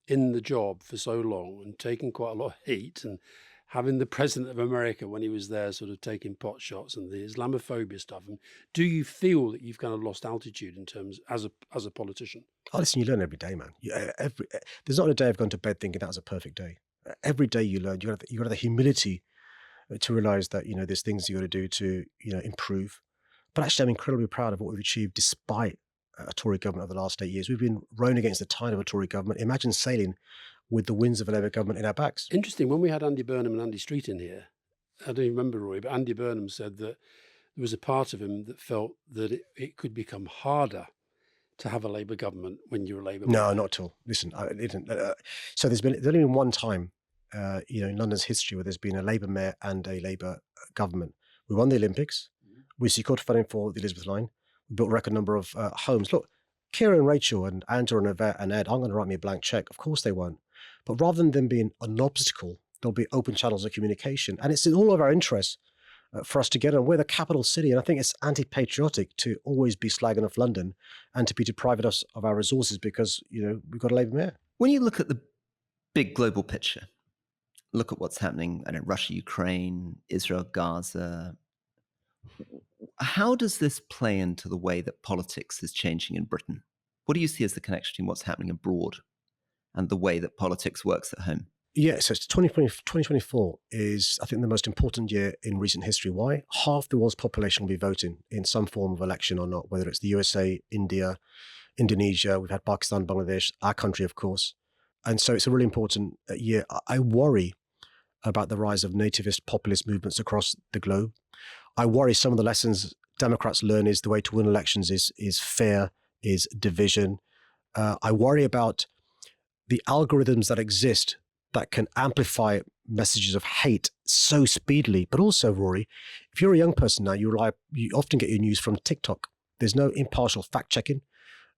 in the job for so long and taking quite a lot of heat and having the president of America when he was there sort of taking pot shots and the Islamophobia stuff, and do you feel that you've kind of lost altitude in terms as a politician? Oh, listen, you learn every day, man. There's not a day I've gone to bed thinking that was a perfect day. Every day you learn. You got to have the humility to realise that there's things you got to do to improve. But actually, I'm incredibly proud of what we've achieved despite a Tory government over the last 8 years. We've been rowing against the tide of a Tory government. Imagine sailing with the winds of a Labour government in our backs. Interesting. When we had Andy Burnham and Andy Street in here, I don't even remember, Roy, but Andy Burnham said that there was a part of him that felt that it could become harder to have a Labour government when you're a Labour. No, not at all. Listen, it didn't. So there's only been one time, in London's history where there's been a Labour mayor and a Labour government. We won the Olympics. We secured funding for the Elizabeth line. We built a record number of homes. Look, Kira and Rachel and Andrew and Yvette and Ed aren't going to write me a blank check. Of course they won't. But rather than them being an obstacle, there'll be open channels of communication. And it's in all of our interests for us to get on. We're the capital city. And I think it's anti-patriotic to always be slagging off London and to be depriving us of our resources because, we've got a Labour mayor. When you look at the big global picture, look at what's happening in Russia, Ukraine, Israel, Gaza, how does this play into the way that politics is changing in Britain? What do you see as the connection between what's happening abroad and the way that politics works at home? Yeah, so 2024 is, I think, the most important year in recent history. Why? Half the world's population will be voting in some form of election or not, whether it's the USA, India, Indonesia, we've had Pakistan, Bangladesh, our country, of course. And so it's a really important year. I worry about the rise of nativist populist movements across the globe. I worry some of the lessons Democrats learn is the way to win elections is fear, is division. I worry about the algorithms that exist that can amplify messages of hate so speedily. But also, Rory, if you're a young person now, you often get your news from TikTok. There's no impartial fact-checking.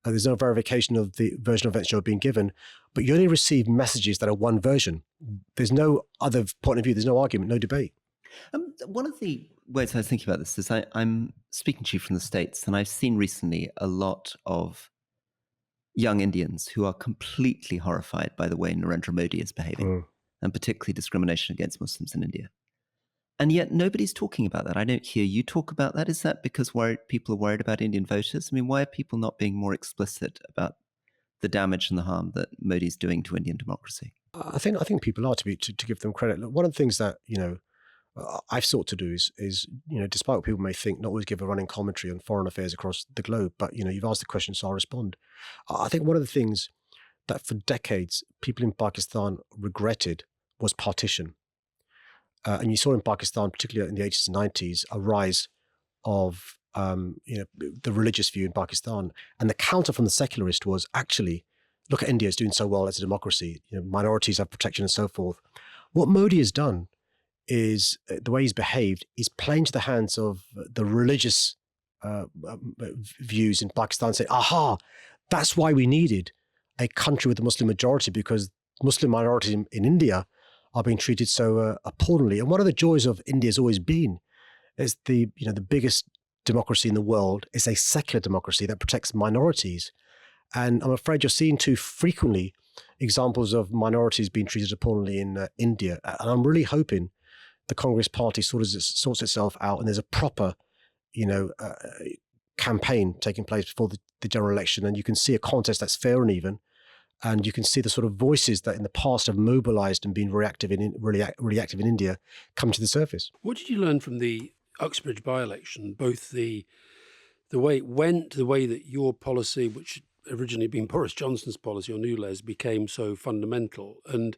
There's no verification of the version of events you're being given, but you only receive messages that are one version. There's no other point of view. There's no argument, no debate. One of the ways I was thinking about this is I'm speaking to you from the States, and I've seen recently a lot of young Indians who are completely horrified by the way Narendra Modi is behaving, and particularly discrimination against Muslims in India. And yet nobody's talking about that. I don't hear you talk about that. Is that because people are worried about Indian voters? I mean, why are people not being more explicit about the damage and the harm that Modi's doing to Indian democracy? I think people are to give them credit. Look, one of the things that I've sought to do is despite what people may think, not always give a running commentary on foreign affairs across the globe. But you've asked the question, so I'll respond. I think one of the things that for decades people in Pakistan regretted was partition. And you saw in Pakistan, particularly in the 80s and 90s, a rise of the religious view in Pakistan. And the counter from the secularist was actually, look at India, it's doing so well as a democracy. Minorities have protection and so forth. What Modi has done is, the way he's behaved, is playing to the hands of the religious views in Pakistan, say, aha, that's why we needed a country with a Muslim majority, because Muslim minorities in India are being treated so appallingly. And one of the joys of India has always been is the biggest democracy in the world is a secular democracy that protects minorities. And I'm afraid you're seeing too frequently examples of minorities being treated appallingly in India. And I'm really hoping the Congress party sorts itself out and there's a proper, campaign taking place before the general election. And you can see a contest that's fair and even. And you can see the sort of voices that in the past have mobilized and been really active in India come to the surface. What did you learn from the Uxbridge by-election, both the way it went, the way that your policy, which originally been Boris Johnson's policy on ULEZ, became so fundamental, and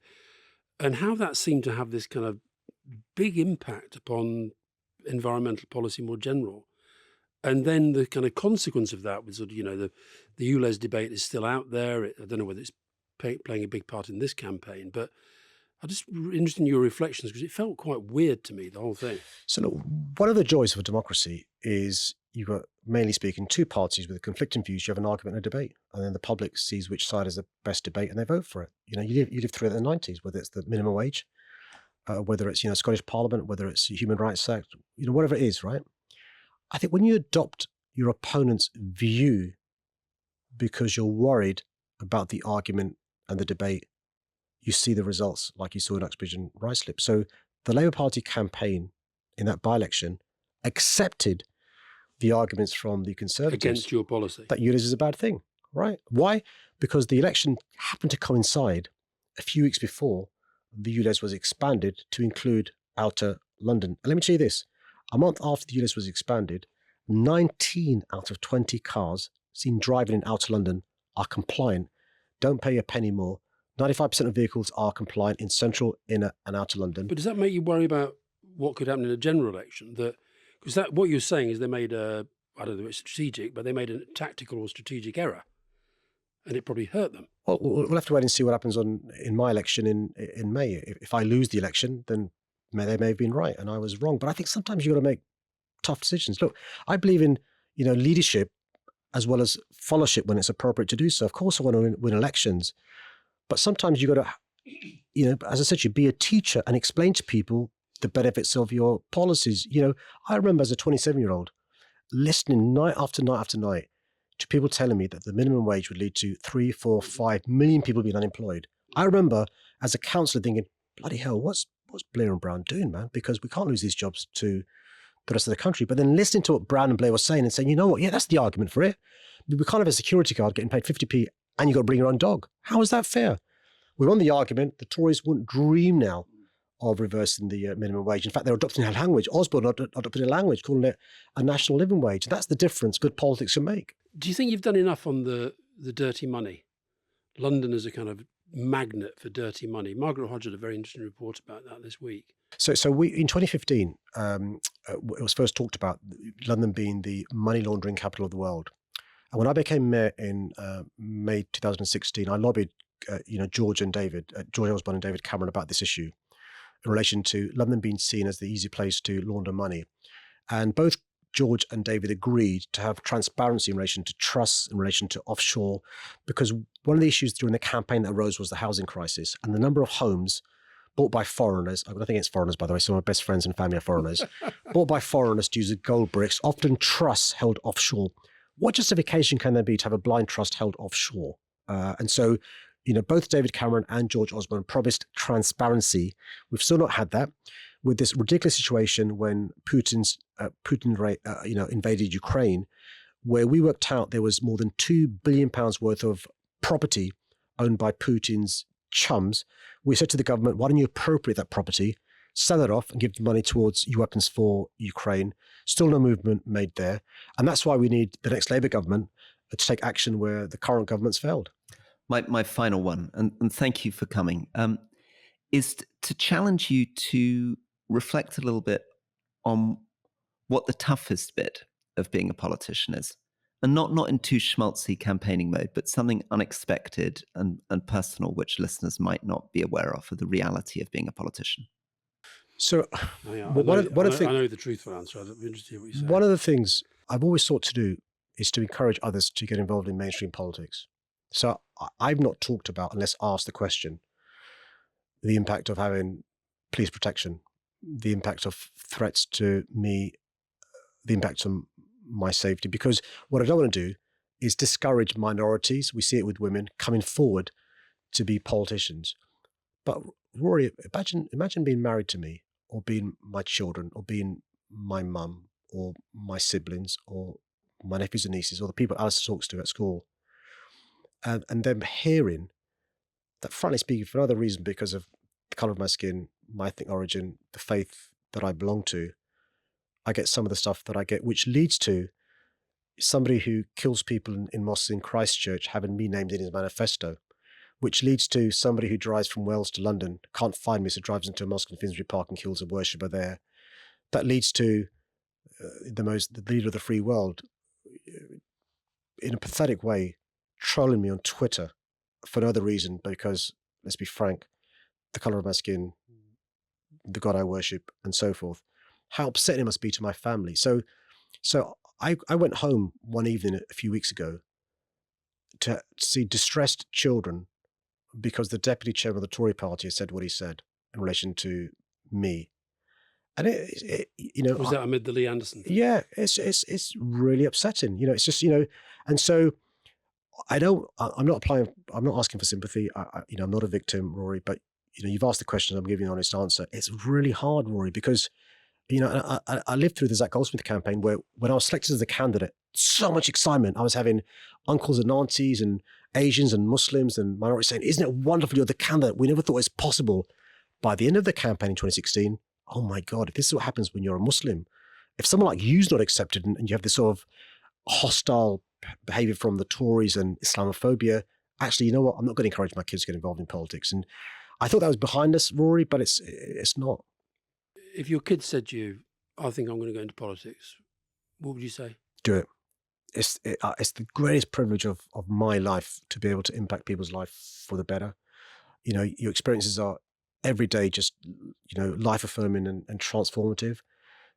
how that seemed to have this kind of big impact upon environmental policy more general? And then the kind of consequence of that was sort of, the ULEZ debate is still out there. I don't know whether it's playing a big part in this campaign, but I'm just interested in your reflections because it felt quite weird to me, the whole thing. So look, one of the joys of a democracy is you've got, mainly speaking, two parties with conflicting views. You have an argument and a debate, and then the public sees which side is the best debate and they vote for it. You live through it in the 90s, whether it's the minimum wage, whether it's, Scottish Parliament, whether it's Human Rights Act, whatever it is, right? I think when you adopt your opponent's view because you're worried about the argument and the debate, you see the results like you saw in Uxbridge and Ruislip. So the Labour Party campaign in that by-election accepted the arguments from the Conservatives against your policy that ULEZ is a bad thing, right? Why? Because the election happened to coincide a few weeks before the ULEZ was expanded to include Outer London. And let me tell you this. A month after the ULEZ was expanded, 19 out of 20 cars seen driving in Outer London are compliant, don't pay a penny more. 95% of vehicles are compliant in central, inner and outer London. But does that make you worry about what could happen in a general election? Because what you're saying is they made I don't know if it's strategic, but they made a tactical or strategic error, and it probably hurt them. Well, we'll have to wait and see what happens in my election in May. If I lose the election, then they may have been right and I was wrong. But I think sometimes you've got to make tough decisions. Look, I believe in leadership as well as followership when it's appropriate to do so. Of course, I want to win elections, but sometimes you've got to, as I said, you be a teacher and explain to people the benefits of your policies. I remember as a 27-year-old listening night after night after night to people telling me that the minimum wage would lead to 3, 4, 5 million people being unemployed. I remember as a councillor thinking, bloody hell, what's Blair and Brown doing, man? Because we can't lose these jobs to the rest of the country. But then listening to what Brown and Blair were saying and saying, you know what? Yeah, that's the argument for it. We can't have a security guard getting paid 50p and you've got to bring your own dog. How is that fair? We're on the argument. The Tories wouldn't dream now of reversing the minimum wage. In fact, they're adopting a language. Osborne adopted a language calling it a national living wage. That's the difference good politics can make. Do you think you've done enough on the dirty money? London is a kind of magnet for dirty money. Margaret Hodge had a very interesting report about that this week. So we in 2015, it was first talked about London being the money laundering capital of the world. And when I became mayor in May 2016, I lobbied, George Osborne and David Cameron about this issue in relation to London being seen as the easy place to launder money. And both George and David agreed to have transparency in relation to trusts, in relation to offshore, because one of the issues during the campaign that arose was the housing crisis and the number of homes bought by foreigners. I think it's foreigners, by the way. Some of my best friends and family are foreigners. Bought by foreigners to use gold bricks, often trusts held offshore. What justification can there be to have a blind trust held offshore? And so, both David Cameron and George Osborne promised transparency. We've still not had that. With this ridiculous situation when Putin invaded Ukraine, where we worked out there was more than £2 billion worth of property owned by Putin's chums. We said to the government, why don't you appropriate that property, sell it off and give the money towards weapons for Ukraine? Still no movement made there. And that's why we need the next Labour government to take action where the current government's failed. My final one, and thank you for coming, is to challenge you to reflect a little bit on what the toughest bit of being a politician is. And not in too schmaltzy campaigning mode, but something unexpected and personal, which listeners might not be aware of the reality of being a politician. So I know the truthful answer. I'd be interested to hear what you say. One of the things I've always sought to do is to encourage others to get involved in mainstream politics. So I've not talked about, unless asked the question, the impact of having police protection, the impact of threats to me, the impact on my safety, because what I don't want to do is discourage minorities. We see it with women coming forward to be politicians. But Rory, imagine being married to me, or being my children, or being my mum, or my siblings, or my nephews and nieces, or the people Alistair talks to at school, and them hearing that, frankly speaking, for another reason, because of the colour of my skin, my ethnic origin, the faith that I belong to, I get some of the stuff that I get, which leads to somebody who kills people in mosques in Christchurch having me named in his manifesto, which leads to somebody who drives from Wales to London, can't find me, so drives into a mosque in Finsbury Park and kills a worshipper there. That leads to the leader of the free world, in a pathetic way, trolling me on Twitter for no other reason, because, let's be frank, the colour of my skin, the God I worship, and so forth. How upsetting it must be to my family. So I went home one evening a few weeks ago to see distressed children because the deputy chairman of the Tory party has said what he said in relation to me. And was that amid the Lee Anderson thing? Yeah, it's really upsetting. It's just, and so I'm not asking for sympathy. I'm not a victim, Rory, but you've asked the question, I'm giving you an honest answer. It's really hard, Rory, because I lived through the Zach Goldsmith campaign where when I was selected as a candidate, so much excitement. I was having uncles and aunties and Asians and Muslims and minorities saying, isn't it wonderful you're the candidate? We never thought it was possible. By the end of the campaign in 2016, oh my God, if this is what happens when you're a Muslim, if someone like you's not accepted and you have this sort of hostile behavior from the Tories and Islamophobia, actually, you know what? I'm not going to encourage my kids to get involved in politics. And I thought that was behind us, Rory, but it's not. If your kid said to you, I think I'm going to go into politics, what would you say? Do it. It's the greatest privilege of my life to be able to impact people's life for the better. Your experiences are every day just, life affirming and transformative.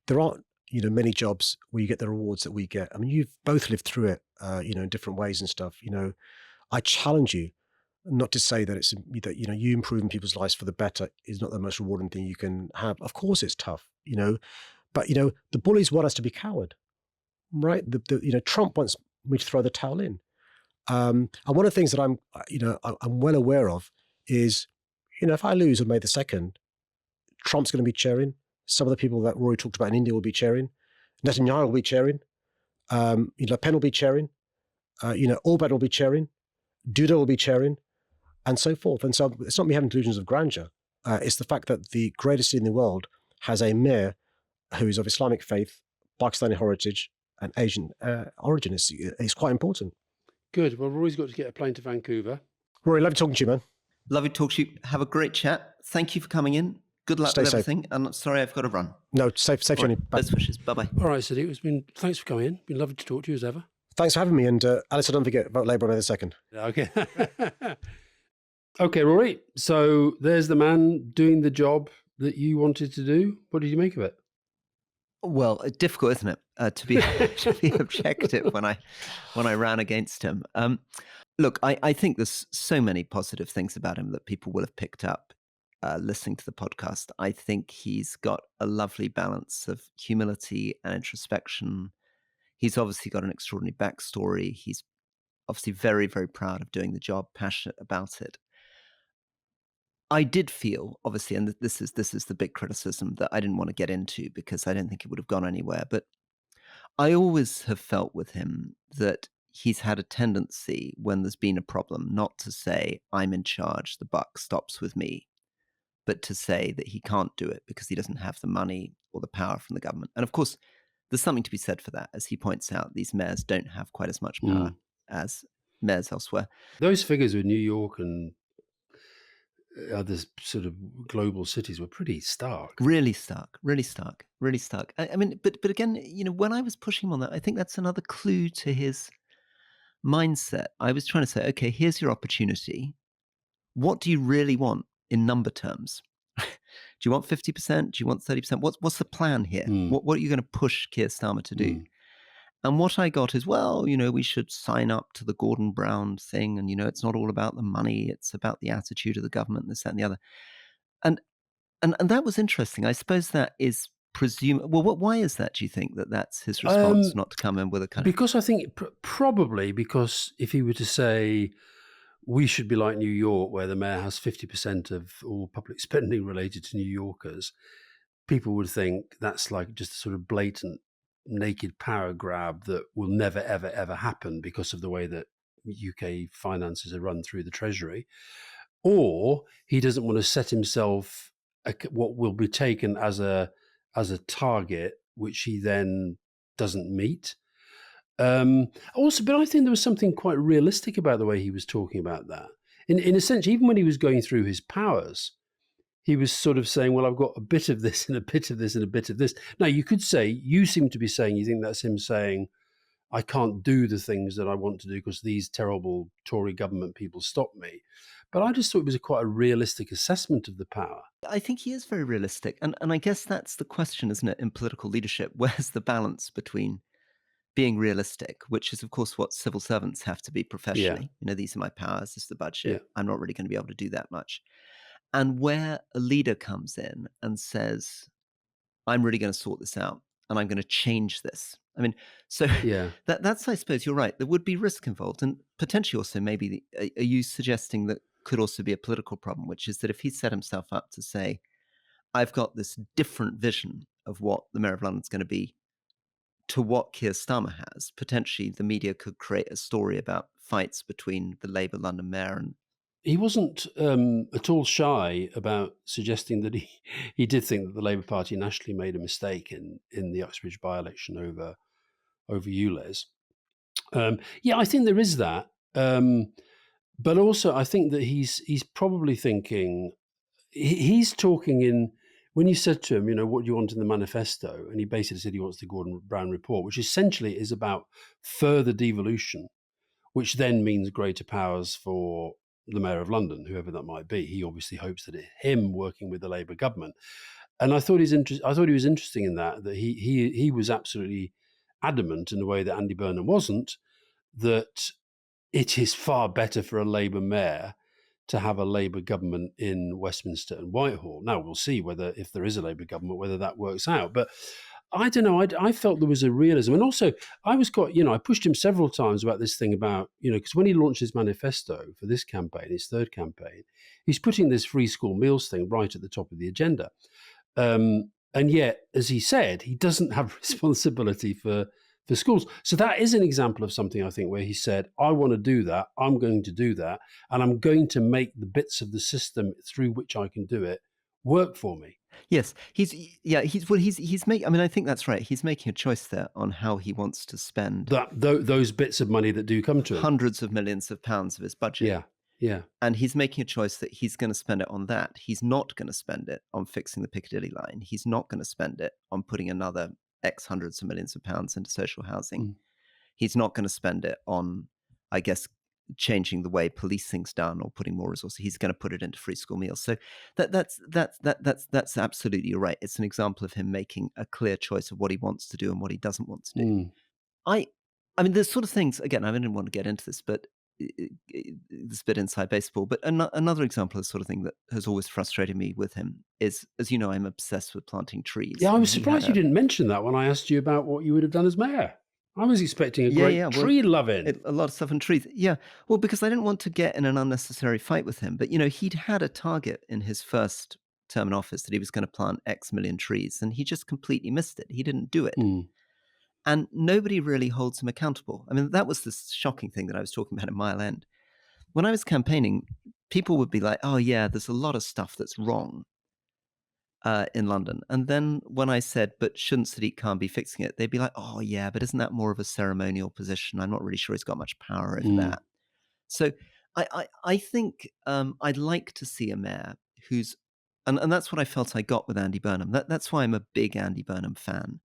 There aren't, many jobs where you get the rewards that we get. I mean, you've both lived through it, in different ways and stuff. I challenge you not to say that you improving people's lives for the better is not the most rewarding thing you can have. Of course it's tough, but the bullies want us to be coward, right? Trump wants me to throw the towel in. And one of the things that I'm well aware of is, if I lose on May the 2nd, Trump's going to be cheering. Some of the people that Rory talked about in India will be cheering. Netanyahu will be cheering. Le Pen will be cheering. Albert will be chairing, Duda will be chairing, and so forth. And so it's not me having delusions of grandeur. It's the fact that the greatest city in the world has a mayor who is of Islamic faith, Pakistani heritage, and Asian origin. It's quite important. Good. Well, Rory's got to get a plane to Vancouver. Rory, love talking to you, man. Lovely to talk to you. Have a great chat. Thank you for coming in. Good luck Stay with safe. everything. And I'm sorry I've got to run. No, safe journey back. Best wishes. Bye-bye. All right, Sadiq. Thanks for coming in. Been lovely to talk to you as ever. Thanks for having me. And Alistair, don't forget, vote Labour on May the 2nd. Okay. Okay, Rory. So there's the man doing the job that you wanted to do. What did you make of it? Well, difficult, isn't it, to be objective when I ran against him. Look, I think there's so many positive things about him that people will have picked up listening to the podcast. I think he's got a lovely balance of humility and introspection. He's obviously got an extraordinary backstory. He's obviously very, very proud of doing the job, passionate about it. I did feel, obviously, and this is the big criticism that I didn't want to get into because I don't think it would have gone anywhere, but I always have felt with him that he's had a tendency when there's been a problem not to say, I'm in charge, the buck stops with me, but to say that he can't do it because he doesn't have the money or the power from the government. And of course, there's something to be said for that. As he points out, these mayors don't have quite as much power as mayors elsewhere. Those figures with New York and other sort of global cities were pretty stark. Really stark. I mean, but again, when I was pushing him on that, I think that's another clue to his mindset. I was trying to say, okay, here's your opportunity. What do you really want in number terms? Do you want 50%? Do you want 30%? What's the plan here? What are you going to push Keir Starmer to do? And what I got is, well, we should sign up to the Gordon Brown thing. And, it's not all about the money. It's about the attitude of the government, this, that, and the other. And that was interesting. I suppose that is why is that, do you think, that's his response, not to come in with a kind of... Because I think probably because if he were to say, we should be like New York, where the mayor has 50% of all public spending related to New Yorkers, people would think that's like just a sort of blatant naked power grab that will never, ever, ever happen because of the way that UK finances are run through the Treasury. Or he doesn't want to set himself what will be taken as a target, which he then doesn't meet. Also, but I think there was something quite realistic about the way he was talking about that. In a sense, even when he was going through his powers, he was sort of saying, well, I've got a bit of this and a bit of this and a bit of this. Now, you could say, you seem to be saying, you think that's him saying, I can't do the things that I want to do because these terrible Tory government people stop me. But I just thought it was quite a realistic assessment of the power. I think he is very realistic. And I guess that's the question, isn't it, in political leadership? Where's the balance between being realistic, which is, of course, what civil servants have to be professionally. These are my powers, this is the budget. I'm not really going to be able to do that much. And where a leader comes in and says, I'm really going to sort this out and I'm going to change this. I mean, so that's, I suppose you're right. There would be risk involved. And potentially also maybe, are you suggesting that could also be a political problem, which is that if he set himself up to say, I've got this different vision of what the Mayor of London is going to be to what Keir Starmer has, potentially the media could create a story about fights between the Labour London Mayor and... He wasn't at all shy about suggesting that he did think that the Labour Party nationally made a mistake in the Uxbridge by-election over ULEZ. I think there is that. But also I think that he's probably thinking, he's talking in, when you said to him, what do you want in the manifesto? And he basically said he wants the Gordon Brown report, which essentially is about further devolution, which then means greater powers for the Mayor of London, whoever that might be. He obviously hopes that him working with the Labour government. And I thought he was interesting in that he was absolutely adamant in the way that Andy Burnham wasn't, that it is far better for a Labour mayor to have a Labour government in Westminster and Whitehall. Now, we'll see whether, if there is a Labour government, whether that works out. But I don't know. I felt there was a realism. And also, I was quite, I pushed him several times about this thing about, because when he launched his manifesto for this campaign, his third campaign, he's putting this free school meals thing right at the top of the agenda. And yet, as he said, he doesn't have responsibility for for schools. So that is an example of something, I think, where he said, I want to do that, I'm going to do that, and I'm going to make the bits of the system through which I can do it work for me. Yes, he's making. I mean, I think that's right. He's making a choice there on how he wants to spend Those bits of money that do come to him. hundreds of millions of pounds of his budget. Yeah, yeah. And he's making a choice that he's going to spend it on that. He's not going to spend it on fixing the Piccadilly line. He's not going to spend it on putting another X hundreds of millions of pounds into social housing. He's not going to spend it on, I guess, changing the way policing's done or putting more resources. He's going to put it into free school meals. So that's absolutely right. It's an example of him making a clear choice of what he wants to do and what he doesn't want to do. I mean, there's sort of things, again, I didn't want to get into this, but this bit inside baseball, but another example of the sort of thing that has always frustrated me with him is, as you know, I'm obsessed with planting trees. Yeah, I was surprised you didn't mention that when I asked you about what you would have done as mayor. I was expecting a great tree loving. A lot of stuff in trees. Yeah. Well, because I didn't want to get in an unnecessary fight with him. But, you know, he'd had a target in his first term in office that he was going to plant X million trees, and he just completely missed it. He didn't do it. And nobody really holds him accountable. I mean, that was the shocking thing that I was talking about at Mile End. When I was campaigning, people would be like, oh, yeah, there's a lot of stuff that's wrong in London. And then when I said, but shouldn't Sadiq Kahn be fixing it? They'd be like, oh, yeah, but isn't that more of a ceremonial position? I'm not really sure he's got much power over that. So I think I'd like to see a mayor who's, and that's what I felt I got with Andy Burnham. That's why I'm a big Andy Burnham fan.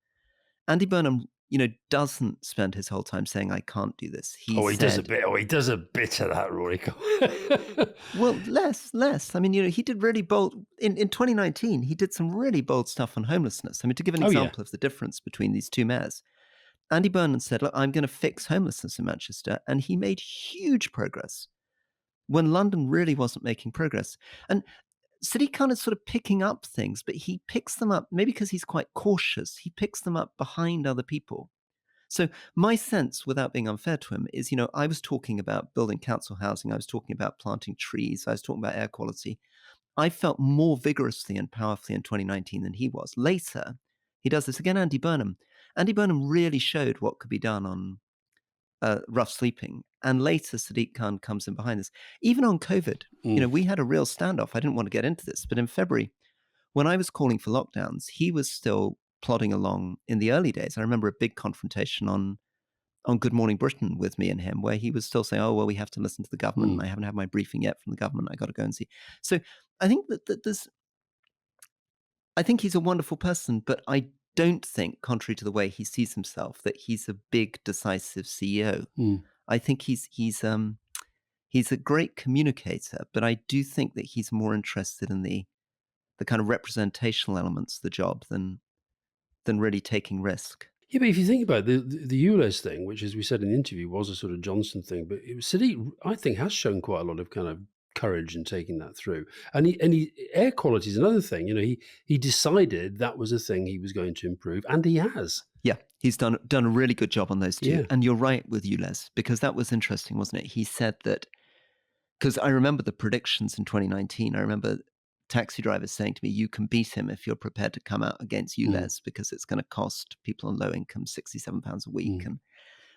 Andy Burnham, you know, doesn't spend his whole time saying, I can't do this. He does a bit. He does a bit of that, Rory. Well, less. I mean, you know, he did really bold, in 2019, he did some really bold stuff on homelessness. I mean, to give an example of the difference between these two mayors, Andy Burnham said, look, I'm going to fix homelessness in Manchester. And he made huge progress when London really wasn't making progress. And Sadiq Kahn is sort of picking up things, but he picks them up, maybe because he's quite cautious, he picks them up behind other people. So my sense, without being unfair to him, is, you know, I was talking about building council housing, I was talking about planting trees, I was talking about air quality. I felt more vigorously and powerfully in 2019 than he was. Later, he does this again, Andy Burnham. Andy Burnham really showed what could be done on rough sleeping. And later, Sadiq Kahn comes in behind this. Even on COVID, you know, we had a real standoff. I didn't want to get into this, but in February, when I was calling for lockdowns, he was still plodding along in the early days. I remember a big confrontation on Good Morning Britain with me and him, where he was still saying, oh, well, we have to listen to the government. I haven't had my briefing yet from the government. I got to go and see. So I think that there's, I think he's a wonderful person, but I don't think, contrary to the way he sees himself, that he's a big, decisive CEO. I think he's a great communicator, but I do think that he's more interested in the kind of representational elements of the job than really taking risk. Yeah, but if you think about it, the ULEZ thing, which, as we said in the interview, was a sort of Johnson thing, but Sadiq, I think, has shown quite a lot of kind of courage in taking that through. And air quality is another thing. You know, he decided that was a thing he was going to improve, and he has. Yeah, he's done a really good job on those two. Yeah. And you're right with ULEZ, because that was interesting, wasn't it? He said that, because I remember the predictions in 2019. I remember taxi drivers saying to me, you can beat him if you're prepared to come out against ULEZ because it's going to cost people on low income £67 a week.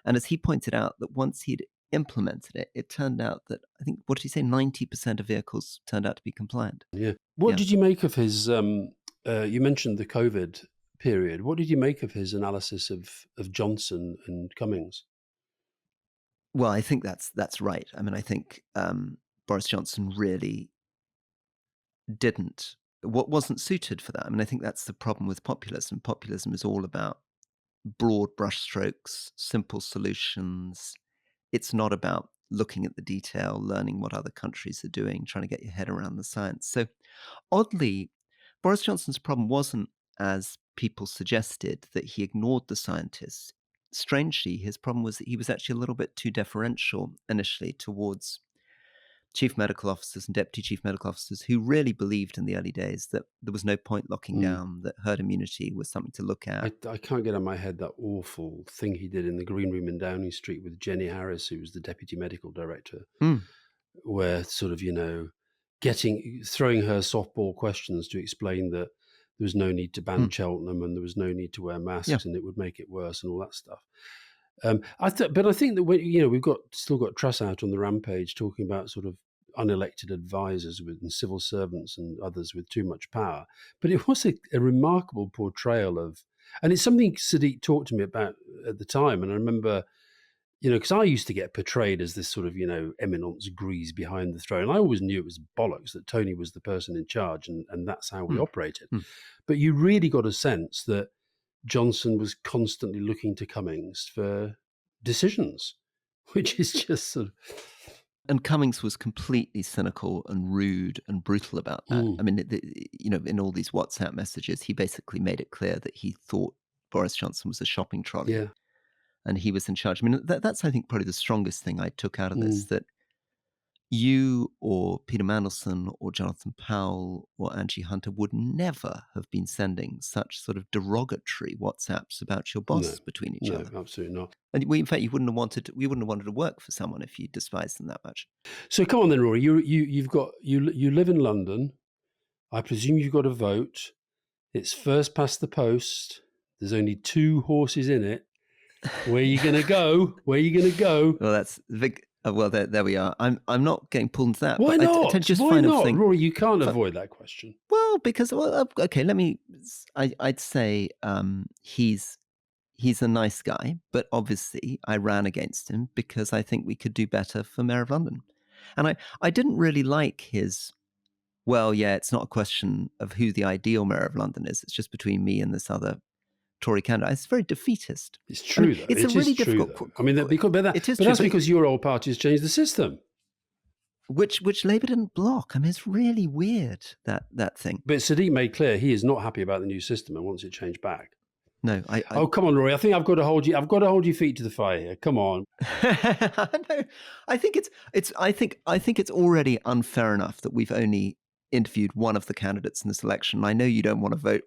And as he pointed out, that once he'd implemented it, it turned out that, I think, what did he say, 90% of vehicles turned out to be compliant. Yeah. What did you make of his, you mentioned the COVID period. What did you make of his analysis of Johnson and Cummings? Well, I think that's right. I mean, I think Boris Johnson really wasn't suited for that. I mean, I think that's the problem with populism. Populism is all about broad brushstrokes, simple solutions. It's not about looking at the detail, learning what other countries are doing, trying to get your head around the science. So oddly, Boris Johnson's problem wasn't, as people suggested, that he ignored the scientists. Strangely, his problem was that he was actually a little bit too deferential initially towards chief medical officers and deputy chief medical officers who really believed in the early days that there was no point locking down, that herd immunity was something to look at. I can't get out of my head that awful thing he did in the Green Room in Downing Street with Jenny Harris, who was the deputy medical director, where sort of, you know, throwing her softball questions to explain that there was no need to ban Cheltenham, and there was no need to wear masks, and it would make it worse, and all that stuff. But I think that we've still got Truss out on the rampage talking about sort of unelected advisors and civil servants and others with too much power. But it was a remarkable portrayal of, and it's something Sadiq talked to me about at the time. And I remember, because I used to get portrayed as this sort of, eminence grise behind the throne. I always knew it was bollocks, that Tony was the person in charge, and that's how we operated. But you really got a sense that Johnson was constantly looking to Cummings for decisions, which is just sort of... And Cummings was completely cynical and rude and brutal about that. I mean, in all these WhatsApp messages, he basically made it clear that he thought Boris Johnson was a shopping trolley. Yeah. And he was in charge. I mean, that's, I think, probably the strongest thing I took out of this, that you or Peter Mandelson or Jonathan Powell or Angie Hunter would never have been sending such sort of derogatory WhatsApps about your boss between each other. No, absolutely not. And in fact, we wouldn't have wanted to work for someone if you despised them that much. So come on then, Rory. You live in London. I presume you've got a vote. It's first past the post. There's only 2 horses in it. Where are you going to go? Well, that's the big. Well, there we are. I'm not getting pulled into that. Why but not? I tend to just Why find not, a thing. Rory? You can't avoid that question. Well, because okay, I'd say he's a nice guy, but obviously I ran against him because I think we could do better for Mayor of London, and I didn't really like his. Well, yeah, it's not a question of who the ideal Mayor of London is. It's just between me and this other Tory candidate. It's very defeatist. It's true, though. It's a really difficult. I mean, that's because your old party has changed the system, which Labour didn't block. I mean, it's really weird that thing. But Sadiq made clear he is not happy about the new system and wants it changed back. No, oh, come on, Rory. I think I've got to hold your feet to the fire here. Come on. No, I think it's already unfair enough that we've only interviewed one of the candidates in this election. I know you don't want to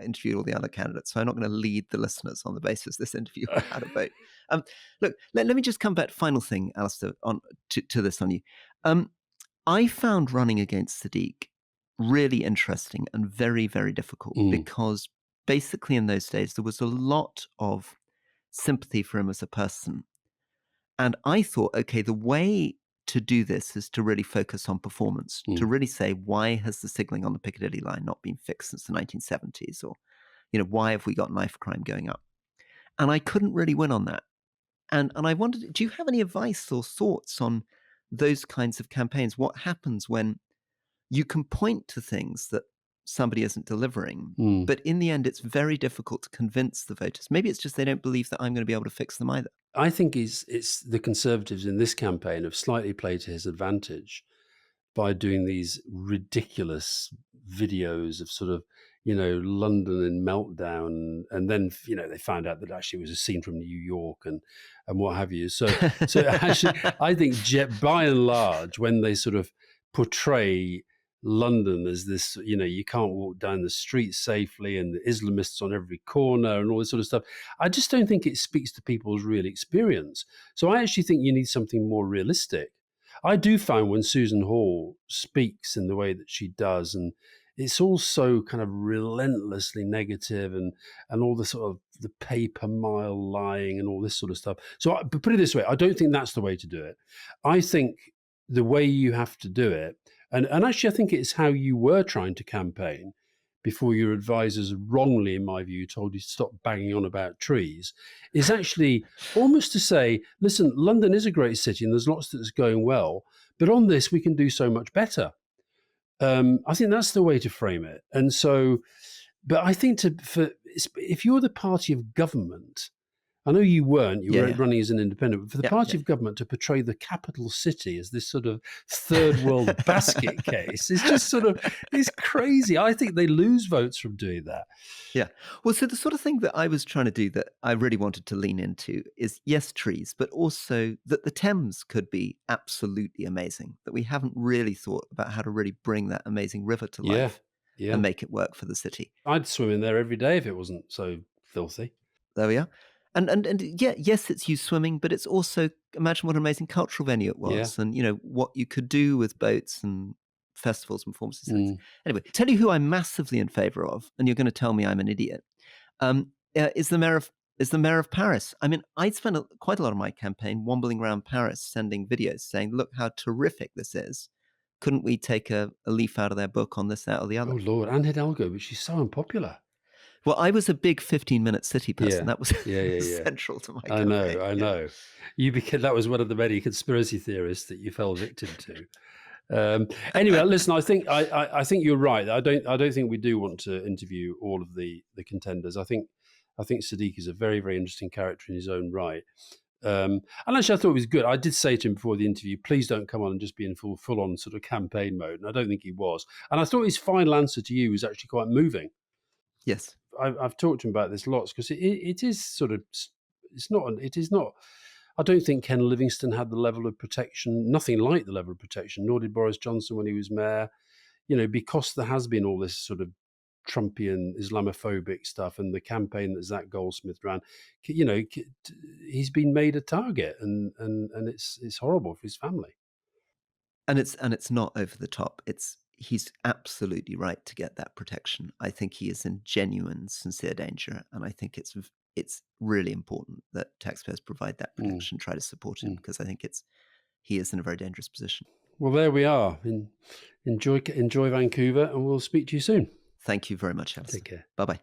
interview all the other candidates, so I'm not going to lead the listeners on the basis this interview had a vote. Look, let me just come back. Final thing, Alastair, to this on you. I found running against Sadiq really interesting and very, very difficult because basically in those days there was a lot of sympathy for him as a person, and I thought, okay, the way to do this is to really focus on performance, to really say, why has the signalling on the Piccadilly line not been fixed since the 1970s? Or, why have we got knife crime going up? And I couldn't really win on that. And I wondered, do you have any advice or thoughts on those kinds of campaigns? What happens when you can point to things that somebody isn't delivering, but in the end, it's very difficult to convince the voters? Maybe it's just they don't believe that I'm going to be able to fix them either. I think it's the Conservatives in this campaign have slightly played to his advantage by doing these ridiculous videos of sort of, London in meltdown. And then, they found out that actually it was a scene from New York and what have you. So actually, I think by and large, when they sort of portray London as this, you can't walk down the street safely and the Islamists on every corner and all this sort of stuff, I just don't think it speaks to people's real experience. So I actually think you need something more realistic. I do find when Susan Hall speaks in the way that she does, and it's all so kind of relentlessly negative and all the sort of the paper mile lying and all this sort of stuff. So but put it this way, I don't think that's the way to do it. I think the way you have to do it, and actually I think it's how you were trying to campaign before your advisors wrongly, in my view, told you to stop banging on about trees, is actually almost to say, listen, London is a great city and there's lots that's going well, but on this we can do so much better. I think that's the way to frame it. And so, but I think if you're the party of government, I know you weren't, you were running as an independent, but for the party of government to portray the capital city as this sort of third world basket case is just sort of, it's crazy. I think they lose votes from doing that. Yeah. Well, so the sort of thing that I was trying to do that I really wanted to lean into is, yes, trees, but also that the Thames could be absolutely amazing, that we haven't really thought about how to really bring that amazing river to life and make it work for the city. I'd swim in there every day if it wasn't so filthy. There we are. And yes, it's you swimming, but it's also, imagine what an amazing cultural venue it was, and what you could do with boats and festivals and performances. Anyway, tell you who I'm massively in favour of, and you're going to tell me I'm an idiot, is the mayor of Paris. I mean, I spent quite a lot of my campaign wombling around Paris, sending videos saying, look how terrific this is. Couldn't we take a leaf out of their book on this, that, or the other? Oh, Lord, Anne Hidalgo, but she's so unpopular. Well, I was a big 15-minute city person. Yeah. That was central to my campaign. I know. That was one of the many conspiracy theorists that you fell victim to. Anyway, listen, I think you're right. I don't think we do want to interview all of the contenders. I think Sadiq is a very, very interesting character in his own right. And actually, I thought it was good. I did say to him before the interview, please don't come on and just be in full on sort of campaign mode. And I don't think he was. And I thought his final answer to you was actually quite moving. Yes. I've talked to him about this lots because it is sort of, it is not, I don't think Ken Livingstone had the level of protection, nothing like the level of protection, nor did Boris Johnson when he was mayor, because there has been all this sort of Trumpian Islamophobic stuff and the campaign that Zach Goldsmith ran, he's been made a target and it's horrible for his family. And it's not over the top. He's absolutely right to get that protection. I think he is in genuine, sincere danger, and I think it's really important that taxpayers provide that protection, try to support him, because I think he is in a very dangerous position. Well, there we are. Enjoy Vancouver, and we'll speak to you soon. Thank you very much, Alistair. Take care. Bye-bye.